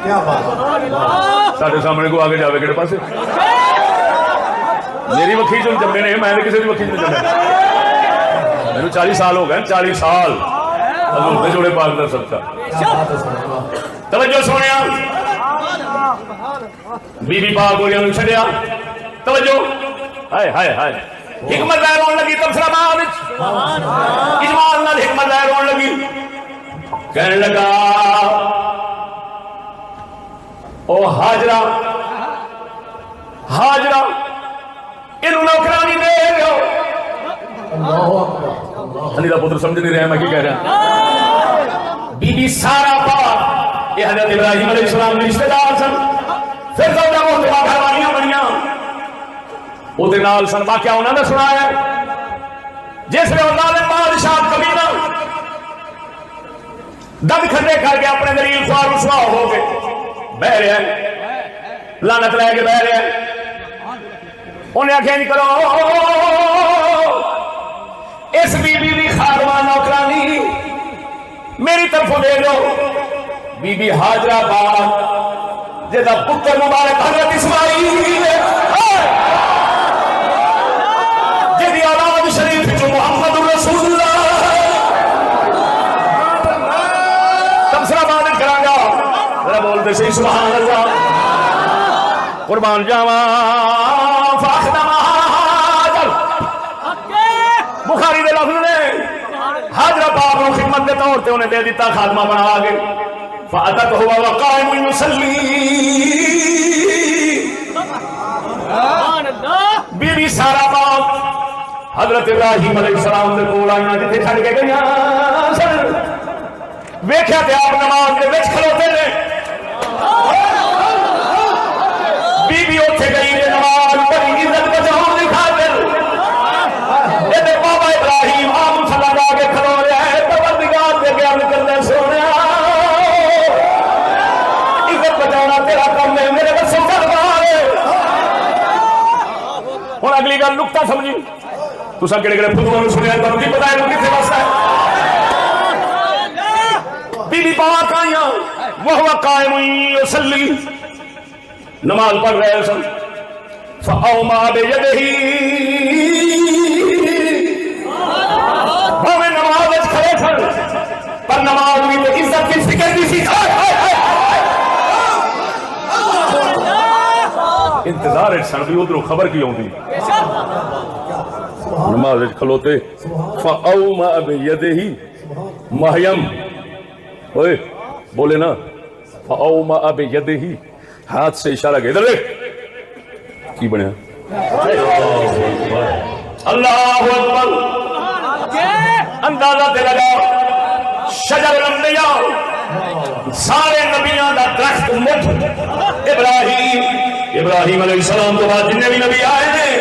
کیا بات. سارے سامنے کو آگے جاوے کہڑے پاسے میری وکھی چ جمے نے میں کسی بھی وکھی چ جمے. میرے 40 سال ہو گئے 40 سال حضور جوڑے پاک دا صدقہ. توجہ سونے بی بی پاک گولیاں نو چھڈیا. توجہ ہائے ہائے ہائے حکمت ظاہر ہون لگی. تبصرہ بعد اجمال نال حکمت ظاہر ہون لگی. کہنے لگا او ہاجرہ ہاجرہ انہوں نوکرانی دے گو. علی دا پتر سمجھ نہیں رہے میں کی کہہ رہا. بی بی سارا پاک یہ حضرت ابراہیم علیہ السلام نے رشتہ دار سن. پھر زوجہ محترمہ گھروانیاں بنیاں وہ نال سن. واقعہ انہوں نے سنایا جس نے ظالم بادشاہ کبیرہ دد کھڈے کر کے اپنے دلیل خوار رسوا ہو کے بہ رہا ہے لعنت لے کے بہ رہا ہے. انہیں آخیا نہیں کرو اس بی بی دی خادمہ نوکرانی میری طرف دے دو. بی بی ہاجرہ پاک جدا پتر مبارک حضرت اسماعیل جدی اولاد شریف جو محمد رسول اللہ سبحان اللہ قربان جاواں بخاری دے لفظ نے حضرت پاک نو خدمت دے طور تے انہیں دے دیتا خادمہ بنا کے فاتت ہوا وقائم یصلی بی بی سارا پاک حضرت ابراہیم علیہ السلام دے کول آئیاں جتھے چھڈ کے گئیاں سن ویکھیا تے آپ نماز دے وچ کھلوتے نے بی بی اوتھے گئی تے نماز پڑھی عزت بچاؤ دی خاطر اے بابا ابراہیم آپ صلی اللہ کے کھلو رہا ہے پروردگار دے بیان کرنا سونیا عزت بچانا تیرا کام ہے میرے بس کر مارے ہن اگلی گل نقطہ سمجھی تساں کیڑے کیڑے فضول سنیا تانوں کی پتہ ہے کتنے واسطہ ہے بی بی پاک آئیاں وہ قائم یصلی نماز پڑھ رہے سن فاوما بیدہ ہمیں نماز کھڑے سن پر نماز بھی تو عزت کی فکر بھی سی انتظار سن بھی ادھر خبر کی ہوتی نماز کھلوتے فاوما بیدہ مریم اوئے بولے نا فاوما بیدہ ہاتھ سے اشارہ کیا ادھر دیکھ کی بنیا اللہ اکبر اندازہ تے لگا شجر الانبیاء سارے نبیاں دا درخت مٹھ ابراہیم علیہ السلام تو بعد جتنے بھی نبی آئے ہیں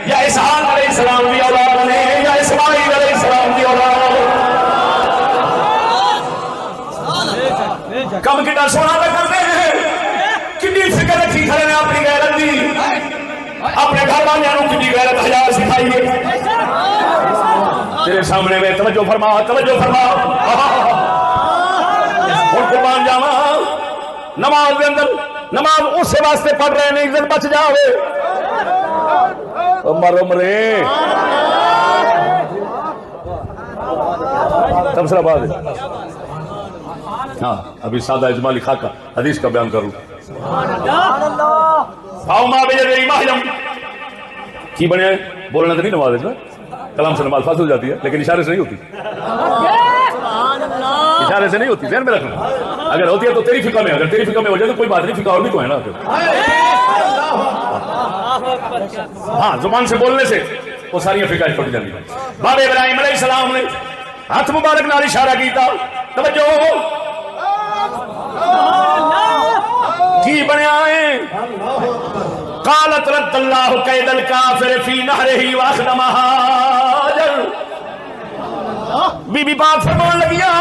یا اسحاق علیہ السلام کی اولاد نے یا اسماعیل علیہ السلام کی اولاد کم کتنا سونا تک کرتے ہیں کتنی فکر رکھی کھڑے نے اپنی غیرت دی اپنے گھر والوں کی غیرت حیا سکھائیے تیرے سامنے میں توجہ فرما اور قربان جاواں نماز دے اندر نماز اس واسطے پڑھ رہے ہیں عزت بچ جاوے مرے تبصرہ بعد ہاں ابھی سادہ اجمالی خاکہ حدیث کا بیان کروں فاوما بیدہ مریم کی بنے بولنا تو نہیں نماز ہے کلام سے نماز فاصل ہو جاتی ہے لیکن اشارے سے نہیں ہوتی اشارے سے نہیں ہوتی ذہن میں رکھنا اگر ہوتی ہے تو تیری فقہ میں اگر تیری فقہ میں ہو جائے تو کوئی بات نہیں فقہ اور بھی تو ہے نا ہاں زبان سے بولنے سے وہ ساری فقہ چھوٹ جاتی ہے بابا ابراہیم علیہ السلام نے ہاتھ مبارک نال اشارہ کیتا توجہ کی بنیا ہے قالت رد اللہ قید الکافر فی نہرہ واخدم ہاجر بی بی پاک فرمان لگیا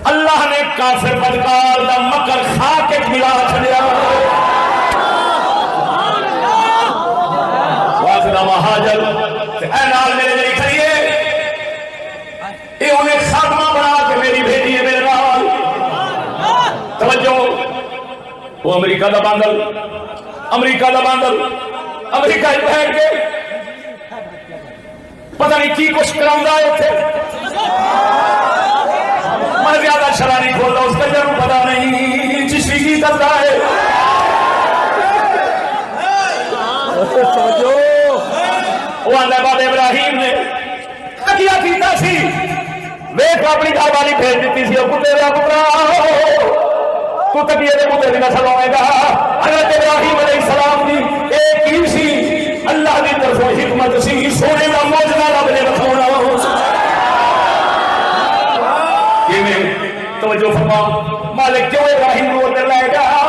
اللہ نے کافر بدکار دا مکر کھا کے ملا چھڑیا واخدم ہاجر اے نال میرے جی کھڑیے اے انہیں خاتمہ بنا کے میری بھیجی ہے میرے نال توجہ وہ امریکہ دا باندل امریکہ بیٹھ کے پتہ نہیں کی کچھ کراؤں ہے اتنے میں زیادہ شرح نہیں کھولتا اس کا جرم پتہ نہیں چشتی کی کرتا ہے وہ اللہ باب ابراہیم نے کیا کیتا سی ویک اپنی گھر والی بھیج دیتی سی اور کتے رہا پترا تو تکیے دے کتے بھی نہ سلوائے گا حضرت ابراہیم علیہ السلام دی ایک ہی سی اللہ دی طرف حکمت سی سونے کا موجودہ رب نے بخونا توجہ فرما مالک کیوں ابراہیم کو اندر لے گیا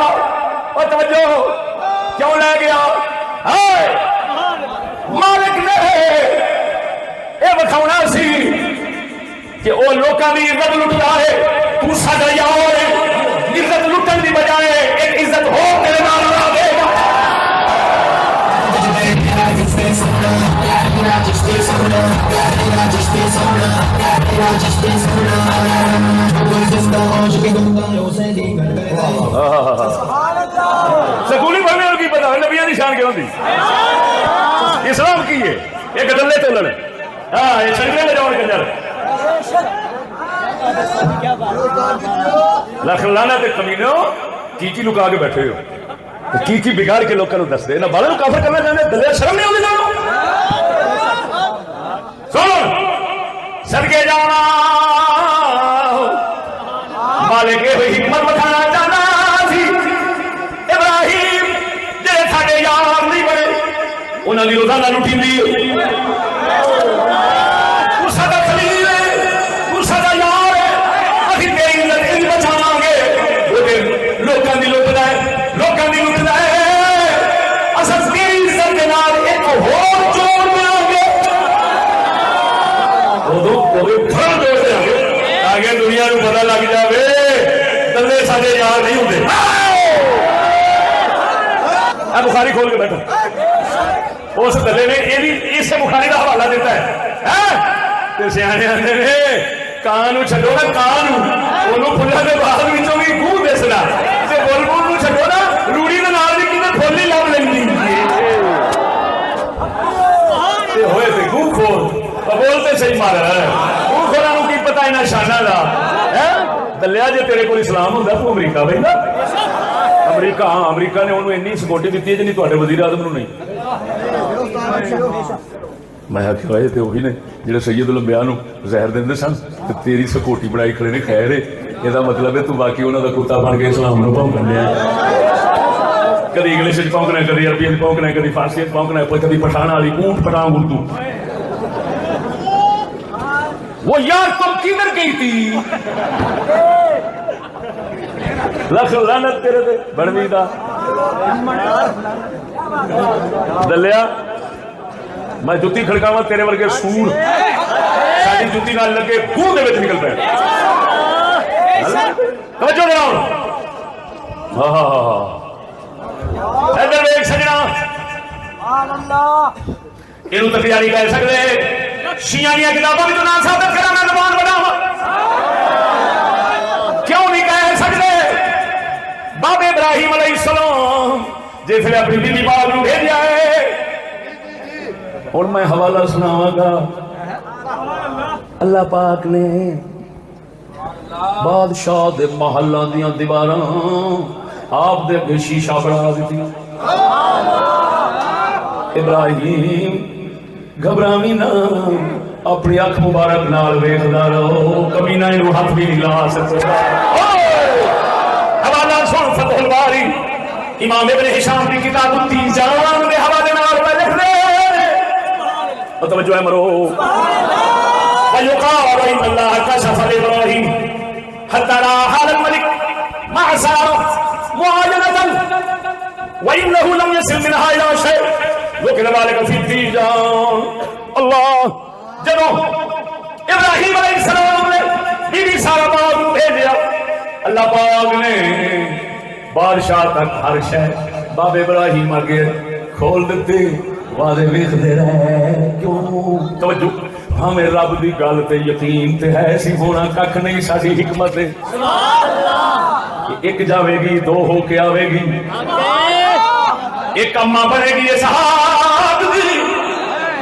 اور توجہ کیوں لے گیا مالک نے یہ بخونا سی کہ وہ لوکاں دی عزت لٹ رہا ہے تو ساڈا یار ہے عزت لٹن دی بجائے ایک عزت ہو تیرے نال آ دے گا سکولی پڑھنے کی پتا نبیاں دی شان کیوں دی اسلام کی ہے ایک گدلے تو لڑے ہاں یہ سنگلے میں جاؤ کنجر لکھ لانا تے کمینو کی لکا کے بیٹھے ہو کی بگاڑ کے لوگوں کو دس دے نہ بالوں کافر کرنا چاہتے دلیا شرم نہیں ہوتی سن صدقے جانا مالک ہوئی حکمت بتانا چاہتا سی ابراہیم جڑے ساڈے یار نہیں بنے انہاں دی روزانہ روٹین دی تو ساڈا خلیل ہے تو ساڈا یار ہے اسی تیری عزت نہیں بچاواں گے وہ لوکاں دی لٹدا ہے لوکاں دی لٹدا ہے اصل تیری عزت دے نال ایک ہور جوڑ دیاں گے وہ گھر جوڑ دیاں گے آگے دنیا نو پتہ لگ جاوے دلے ساڈے یار نہیں ہوندے اے بخاری کھول کے بیٹھو اس دلے نے یہ اس بخاری کا حوالہ دیتا ہے سیانے آتے ہیں کان چھڈو نا کان انہوں فلاں کے بعد بھی گوں دسنا بلبل نو چھڈو نا روڑی کے نال بھی کتنے فل ہی لب لینی ہوئے تھے گوں کھول بولتے صحیح مارا گوں کھولا نو کی پتا انہاں شانہ دا دلیا جی تیرے کو اسلام ہوں تو امریکہ بہتا امریکہ ہاں امریکہ نے انہوں اینی سپورٹی دیتی ہے جی تھوڑے وزیر اعظم نو نہیں میں آخیا ہوئے تو وہی نے جڑے سید الانبیاء نو زہر دے سن تیری سکوٹی بنائی کھڑے نے خیر ہے یہ مطلب ہے تو باقی انہوں کا کتا بن کے اسلام نو بھونکن دیا کدی انگلش پونکنا کدی عربی پونکنا کدی فارسی پونکنا کدی پٹھان والی اونٹ پٹھان اردو وہ یار تم کدھر گئی تھی لکھ لعنت تیرے تے بڑوی دا دلیا میں جتی کھڑکاواں تیرے ورگے سور ساری جتی نال لگے گوں دے وچ نکل پے توجہ دے ہاں ہاں ہاں ادھر ویکھ سجنا سبحان اللہ اینو تے تیاری کر سکدے شیعہ دی کتاباں وچ نہ ثابت کراں میں زبان بڑھاواں کیوں نہیں کہہ سکدے باب ابراہیم علیہ السلام جس نے اپنی بیوی پاک نو بھیجا ہے اور میں حوالہ سناواں گا اللہ پاک نے بادشاہ دے محلاں دیاں دیواراں آپ دے اگے شیشہ بنا دتی ابراہیم گھبراویں نہ اپنی اکھ مبارک نال ویکھدا رہو کمینہ اینو ہاتھ بھی نہیں لا سکدا حوالہ سن فتح الباری امام ابن ہشام کی کتاب التیجان دے حوالے نال پہ لکھ دے توجہ ہے مرو ویقال ان اللہ کشف لابراہیم حتی را حال الملک مع سارہ معاینة وانه لم يصل منها الى شيء وكذا ذلك في التیجان اللہ جب ابراہیم علیہ السلام نے بی بی سارہ پاک کو بھیجا اللہ پاک نے بادشاہ تک ہر شے باب ابراہیم آگے کھول دیتے واضح ویخ دے رہے کیوں توجہ ہمیں رب دی گل تے یقین تے ہے سی ہونا ککھ نہیں ساری حکمت ہے ایک جاوے گی دو ہو کے آوے گی ایک اماں بنے گی اسحاق دی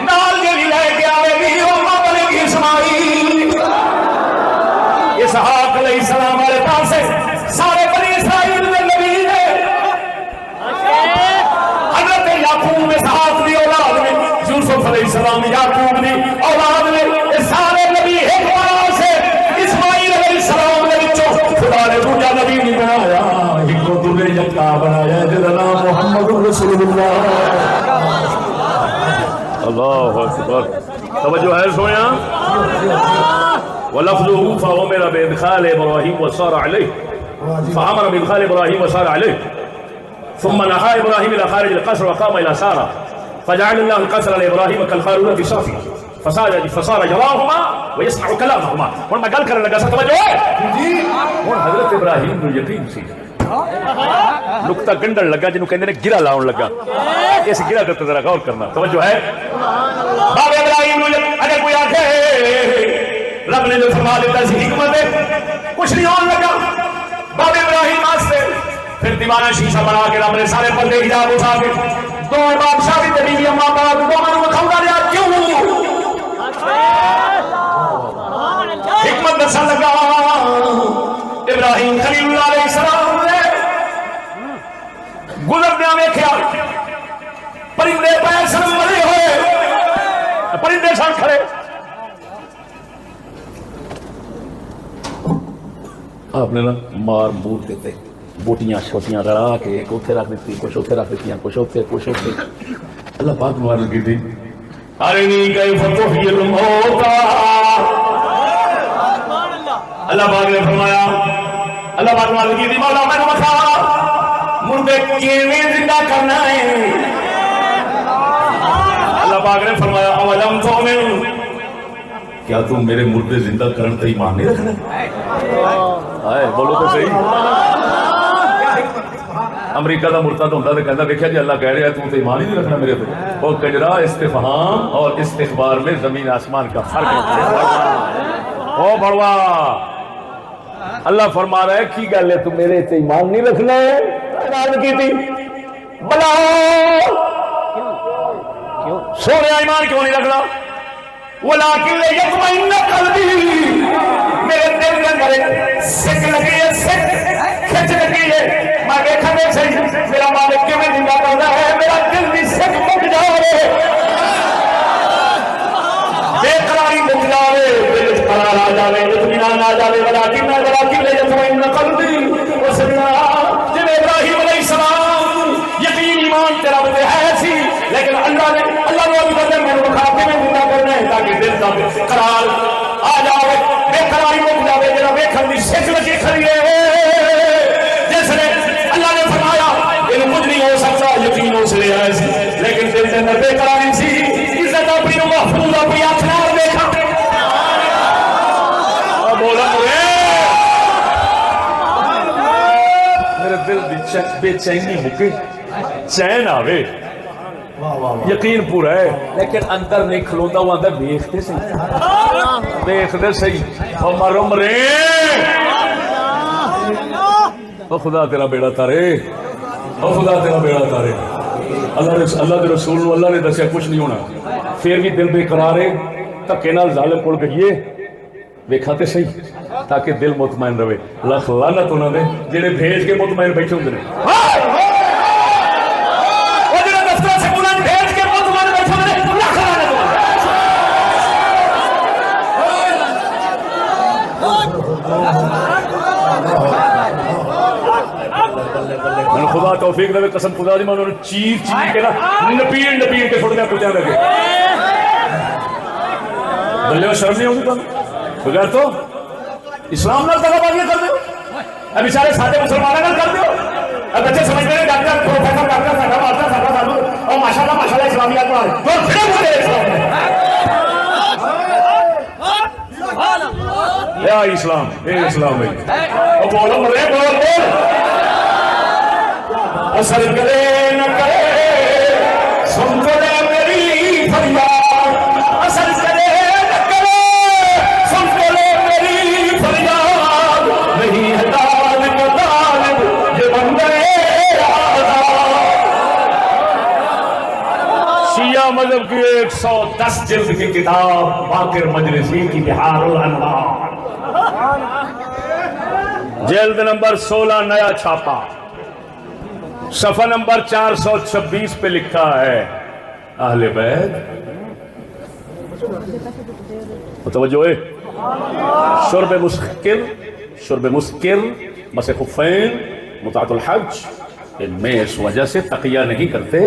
نال جڑی لے کے آوے گی اماں بنے گی اسماعیل اسحاق علیہ السلام والے پاس سارے بنی اسرائیل میں نبی ہے حضرت یعقوب اسحاق دی اولاد میں یوسف علیہ السلام یعقوب دی اولاد میں سارے نبی ایک بار سے اسماعیل علیہ السلام نے وچوں خدا نے دوجا نبی نہیں بنایا ایک کو دوجے یکا بنایا جس دا نام محمد رسول اللہ اللہ اکبر توجہ ہے سویا ولفظه فأمر بإدخال إبراهيم وصار عليه فأمر بإدخال إبراهيم وصار عليه ثم نهى إبراهيم إلى خارج القصر وقام إلى سارة فجعل الله القصر لإبراهيم كالقارورة صافية فصار جواهما ويسمع كلامهما اور میں گل کرنے لگا سا توجہ ہے اور حضرت ابراہیم کو یقین سی نقطہ گنڈن لگا جنہوں کہندے نے گرا لاؤن لگا اس گرا تے ذرا غور کرنا توجہ ہے باب ابراہیم اگر کوئی آکھے رب نے جو فرما دیتا سی حکمت ہے کچھ نہیں ہونے لگا باب ابراہیم واسطے پھر دیوانہ شیشہ بنا کے رب نے سارے پردے حجاب اٹھا کے دو بادشاہ بھی تے بیوی اماں باپ دونوں کو کھاؤں گا کیوں حکمت دسن لگا پرندے پیسے مرے ہوئے پرندے سن کھڑے. آپ نے نا مار مور دیتے بوٹیاں شوٹیاں رڑا کے ایک اتنے رکھ دیتی کچھ اتنے رکھ دیتی کچھ اتنے کچھ اتنے. اللہ پاک مار لگی تھی ارنی کیف تحیی الموتى. اللہ پاک نے فرمایا اللہ پاک مار لگی تھی مولا میں نے بتا مردے کیویں زندہ کرنا ہے. اللہ پاک نے فرمایا اولم تؤمن کیا تم میرے مردے زندہ کرنے تے ایمان نہیں رکھنا. ہائے بولو تو صحیح. امریکہ کا مرتد ہوتا تو کہتا دیکھا جی اللہ کہہ رہا ہے تو ایمان ہی نہیں رکھنا میرے پہ. اور کجرا استفہام اور استخبار میں زمین آسمان کا فرق ہے. او بڑوا اللہ فرما رہا ہے کی گل ہے تو میرے تے ایمان نہیں رکھنا ہے. اعلان کی تھی بلا سونے ایمان کیوں نہیں رکھنا. ولیکن یطمئن قلبی میرے دل کے اندر سکھ لگی ہے سکھ کھچ لگی ہے. میں دیکھا نہیں صحیح میرا مالک کیوں میں زندہ کرنا ہے. میرا دل بھی سکھ مک جاوے بے قراری مک جاوے دل قرار آ جاوے اطمینان آ جاوے. ولیکن یطمئن قلبی وسنا جب ابراہیم علیہ السلام یقین ایمان تیرا بدے ہے سی لیکن اللہ نے ابھی بدل میں بکھا کے میں زندہ کرنا ہے تاکہ دل کا قرار آ جاوے بے قراری مک جاوے. جرا ویکھن دی سکھ لگی کھڑی ہے جس نے اللہ نے فرمایا یہ کچھ نہیں ہو سکتا یقین ہو سے آئے سی لیکن دل کے اندر بے قراری سی. عزت اپنی محفوظ اپنی اخلاق دیکھا بولا میرے دل بے چینی مکے چین آوے یقین پورا ہے لیکن اندر نہیں کھلوتا ہوا اندر دیکھتے صحیح دیکھتے صحیح. اور مرو مرے او خدا تیرا بیڑا تارے او خدا تیرا بیڑا تارے. اللہ کے رسول اللہ نے دسیا کچھ نہیں ہونا پھر بھی دل بے قرار ہے دھکے نال ظالم کول گئیے ویکھا تے صحیح تاکہ دل مطمئن رہے. لکھ لعنت انہاں دے جڑے بھیج کے مطمئن بیٹھے ہوندے نے. او جڑے دفتر سے انہاں بھیج کے مطمئن بیٹھے ہوندے نے لکھ لعنت انہاں. خدا توفیق دے قسم خدا دی میں انہاں نوں چیر چیر کے نا نپیر نپیر کے چھوڑنے کچھ لگے بلے شرم نہیں ہوگی تم بغیر تو اسلام نال دغا بازی کر دو. اب بیچارے سادے مسلمانوں نال کر دو. اب بچے سمجھتے ہیں ڈاکٹر پروفیسر ڈاکٹر ساڈا ماسٹر ساڈا سادو اور ماشاءاللہ اسلامیات پڑھا تو پھر بولے اسلام یا اسلام اے اسلام ہے. او بولو مرے بول بول اثر کرے نہ کرے سن تو لے میری فریاد اثر کرے نہ کرے سن تو لے میری فریاد نہیں ہے طالب طالب یہ بندے آزاد. شیعہ مذہب کی 110 جلد کی کتاب باقر مجلسی کی بہار الانوار جلد نمبر 16 نیا چھاپا صفحہ نمبر 426 پہ لکھا ہے اہل بیت متوجہ ہے شرب مسکر مس خفین متعۃ الحج ان میں اس وجہ سے تقیہ نہیں کرتے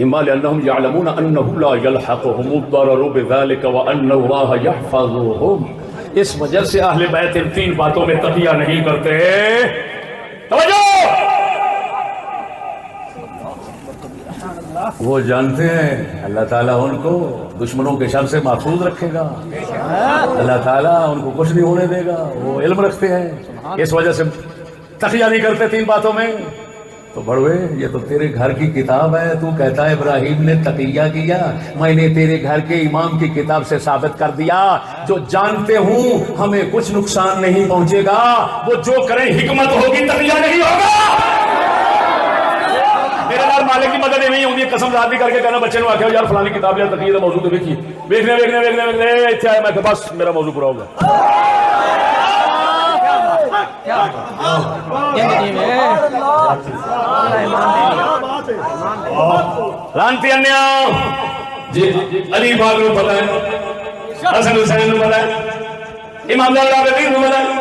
اما لانهم يعلمون انه لا يلحقهم الضرر بذلك وان الله يحفظهم. اس وجہ سے اہل بیت ان تین باتوں میں تقیہ نہیں کرتے. توجہ وہ جانتے ہیں اللہ تعالیٰ ان کو دشمنوں کے شر سے محفوظ رکھے گا. اللہ تعالیٰ ان کو کچھ نہیں ہونے دے گا. وہ علم رکھتے ہیں اس وجہ سے تقیہ نہیں کرتے تین باتوں میں. تو بڑوے یہ تو تیرے گھر کی کتاب ہے. تو کہتا ہے ابراہیم نے تقیہ کیا. میں نے تیرے گھر کے امام کی کتاب سے ثابت کر دیا جو جانتے ہوں ہمیں کچھ نقصان نہیں پہنچے گا وہ جو کریں حکمت ہوگی تقیہ نہیں ہوگا. میرے نال مالک کی مدد نہیں ہوندی قسم ذات دی کر کے کہنا بچے نو آکھیا یار فلانی کتاب یا تقیہ دا موضوع تے ویکھی ویکھنے ایتھے آیا میں کہ بس میرا موضوع پورا ہو گیا. زندگی میں بات ہے لانتی انیا جی علی باغ نو پتہ ہے حسن حسین نو پتہ ہے امام زین العابدین نو پتہ ہے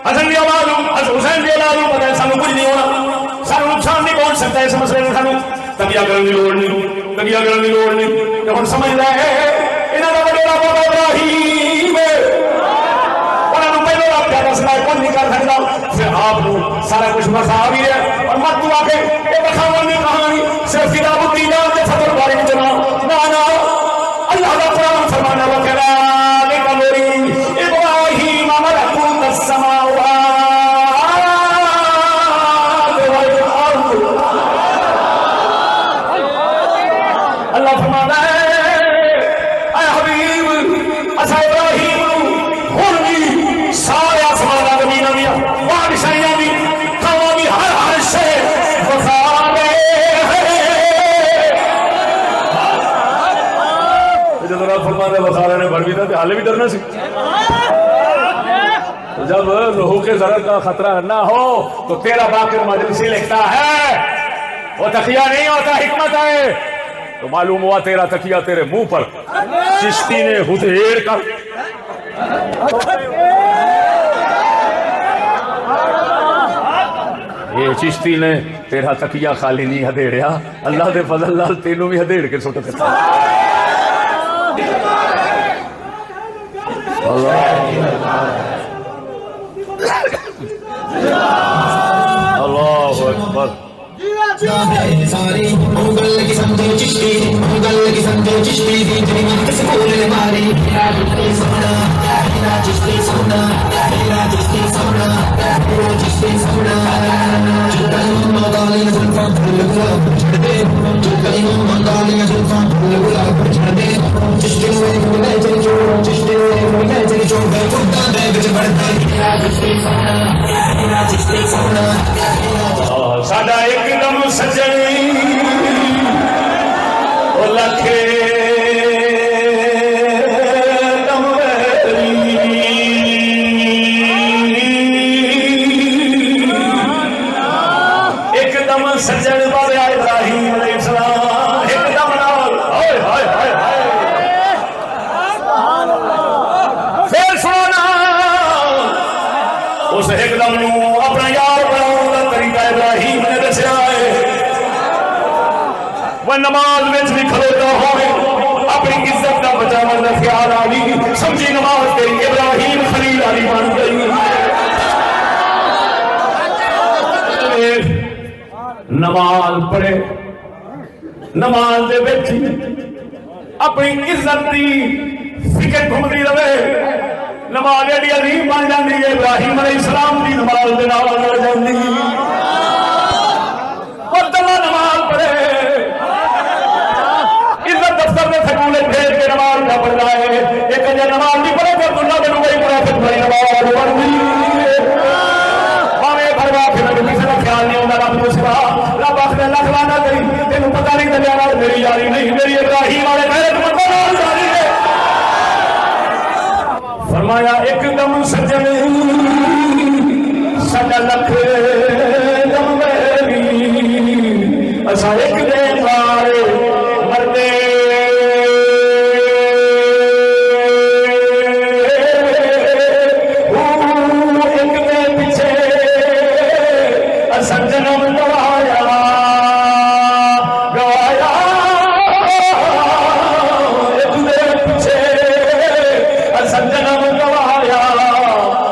حسن دی اولاد نو حسین دی اولاد نو پتہ ہے سانو کچھ نہیں ہونا سانو نقصان نہیں پہنچ سکتا اس مسئلے میں سانو تکیا کرنے کی لوڑ نہیں تکیا کرنے کی لوڑ نہیں کہ ہم سمجھ رہے ہیں انہاں دا وڈیرا بابا ابراہیم انہاں نو پہلے آپ کیا مسئلہ کون نہیں کر سکتا پھر آپ نو سارا کچھ مساوی ہے اور مت تو آ کے یہ بخاون دی کہانی صرف کتاب التیجان کے فتح الباری میں جنا نا اللہ کا قرآن فرمانا وکذالک نری ابراہیم ملکوت السماوات والارض اللہ فرمانا ہے اے حبیب اسا ابراہیم ہن بھی سارے آسمان زمین بھی بادشاہیاں بھی قوم بھی ہر شے وفاوے جب رب فرمانے وخارے نے بڑھ بھی تھا کہ حالے بھی ڈرنا سی جب لوہو کے ضرر کا خطرہ نہ ہو تو تیرا باقر مجلسی لکھتا ہے وہ تقیہ نہیں ہوتا حکمت ہے تو معلوم ہوا تیرا تقیہ تیرے منہ پر چشتی نے ہدھیر کر یہ چشتی نے تیرا تقیہ خالی نہیں ہدھیڑیا اللہ دے فضل لال تینوں بھی ہدھیڑ کے سوٹ کرتا اللہ اکبر ساری مغل کی سمجھو چشتی مغل کی سمجھو چشتی جنی من کس بھول ماری میرا چشتی سونا میرا چشتی سونا میرا چشتی سونا چکل مغالی زلفاں پھول گلاب چھڑ دے چکل مغالی زلفاں پھول گلاب چھڑ دے چشتی ہوئے بھولے چلی چوڑ چشتی ہوئے بھولے چلی چوڑ بے خودہ بے بچ بڑھتا میرا چشتی سونا میرا چشتی سونا ساڈا ایک دم سجنی او لکھے دم ویری ایک دم سجن بابا ابراہیم علیہ السلام ایک دم نال ہائے ہائے ہائے ہائے پھر سنا اس ایک دم نو اپنا یار بناؤں کا طریقہ ابراہیم نے دسیا ہے وہ نماز میں بھی کھلوتا ہوئے اپنی عزت کا بچاون کا خیال آلی سمجھی نماز تیری ابراہیم خلیل علی بن گئی نماز پڑھے نماز دے وچ اپنی عزت دی فکر گھومدی رہے نماز ایڈی عظیم بن جاندی ہے ابراہیم علیہ السلام دی نماز دے نال لڑ جاندی اور تلا نماز پڑھے عزت دفتر میں سکولے بھیج کے نماز کا پڑھتا ہے ایک جب نماز نہیں پڑھے تو دنیا میں کوئی منافق بھائی نماز پڑھتی ہمیں بھروا پھر کسی کا خیال نہیں ہوتا رب کو سوا رب آخر اللہ خلانا کری تینوں پتہ نہیں چلے آواز میری یاری نہیں میری ابراہیم والے غیرت مند جاری ہے فرمایا ایک دم سجن سجا لکھ دم ویری اسا ایک دے مارے مردے ایک دے پیچھے اسا جنم گوایا گوایا ایک دے پیچھے اسا جنم گوایا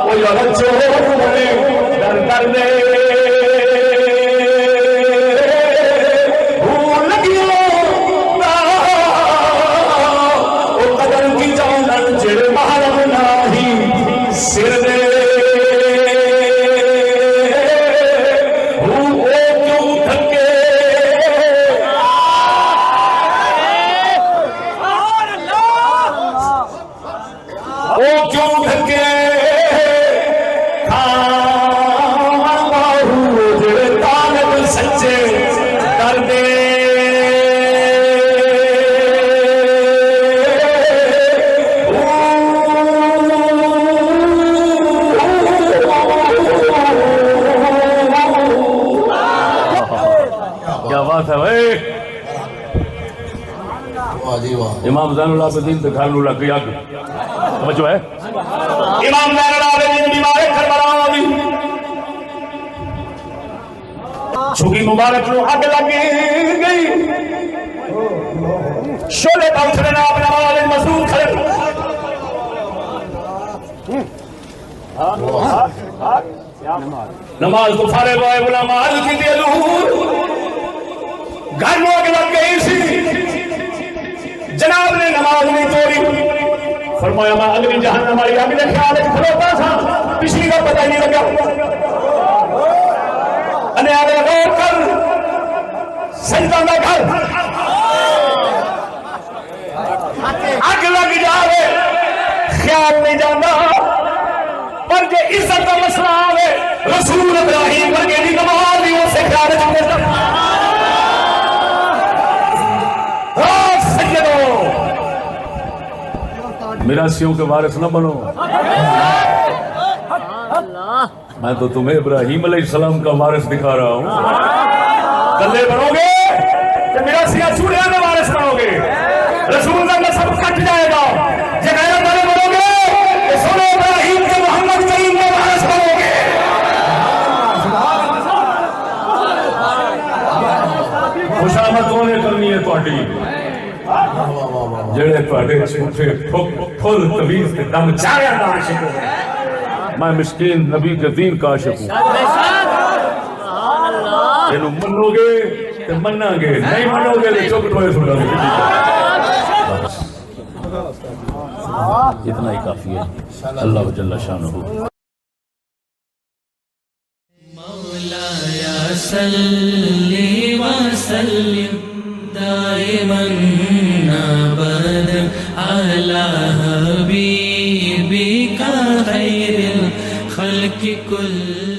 وہ یار چور ڈر کر دے واہ جی واہ امام زین العابدین کے گھر نو لگ گیا سمجھو ہے امام زین العابدین بیمار کربلا دی چھوٹی مبارک نو اگ لگ گئی شولے پنکھنے نہ اپنے والے مزدور کھڑے نماز کو فارغ ہوئے غلام علی کی دے دور گھر میں اگ لگ گئی سی جناب نے نماز نہیں توڑی فرمایا میں اگلی جہنم والی اگ دے خیال وچ کھڑوتا تھا پچھلی کا پتہ نہیں لگا انے آگے غور کر سجدہ دا گھر اگ لگ جاوے خیال نہیں جانا پر کہ عزت کا مسئلہ آوے رسول ابراہیم ورگے دی نماز بھی اسے خیال چاہتے ہیں سیدو میراثیوں کے وارث نہ بنو میں تو تمہیں ابراہیم علیہ السلام کا وارث دکھا رہا ہوں کلے بنو گے کہ میراثیاں چوڑیاں میں وارث بنو گے رسول اللہ کا سب کٹ جائے گا یہ غیرت والے بنو گے کہ سنو ابراہیم کے محمد کریم کے وارث بنو گے خوشامد ہونے کرنی ہے تواڈی جڑے تواڈے جھوٹے پھل طویز کے دم چاریا دا عاشق ہوں میں مسکین نبی کے دین کا عاشق ہوں اینو منو گے تے مننا گے نہیں منو گے تے چپ ٹوئے سنو گے اتنا ہی کافی ہے اللہ جل شانہ مولایا صلی وسلم دائما ابدا علی حبیبک خیر الخلق کل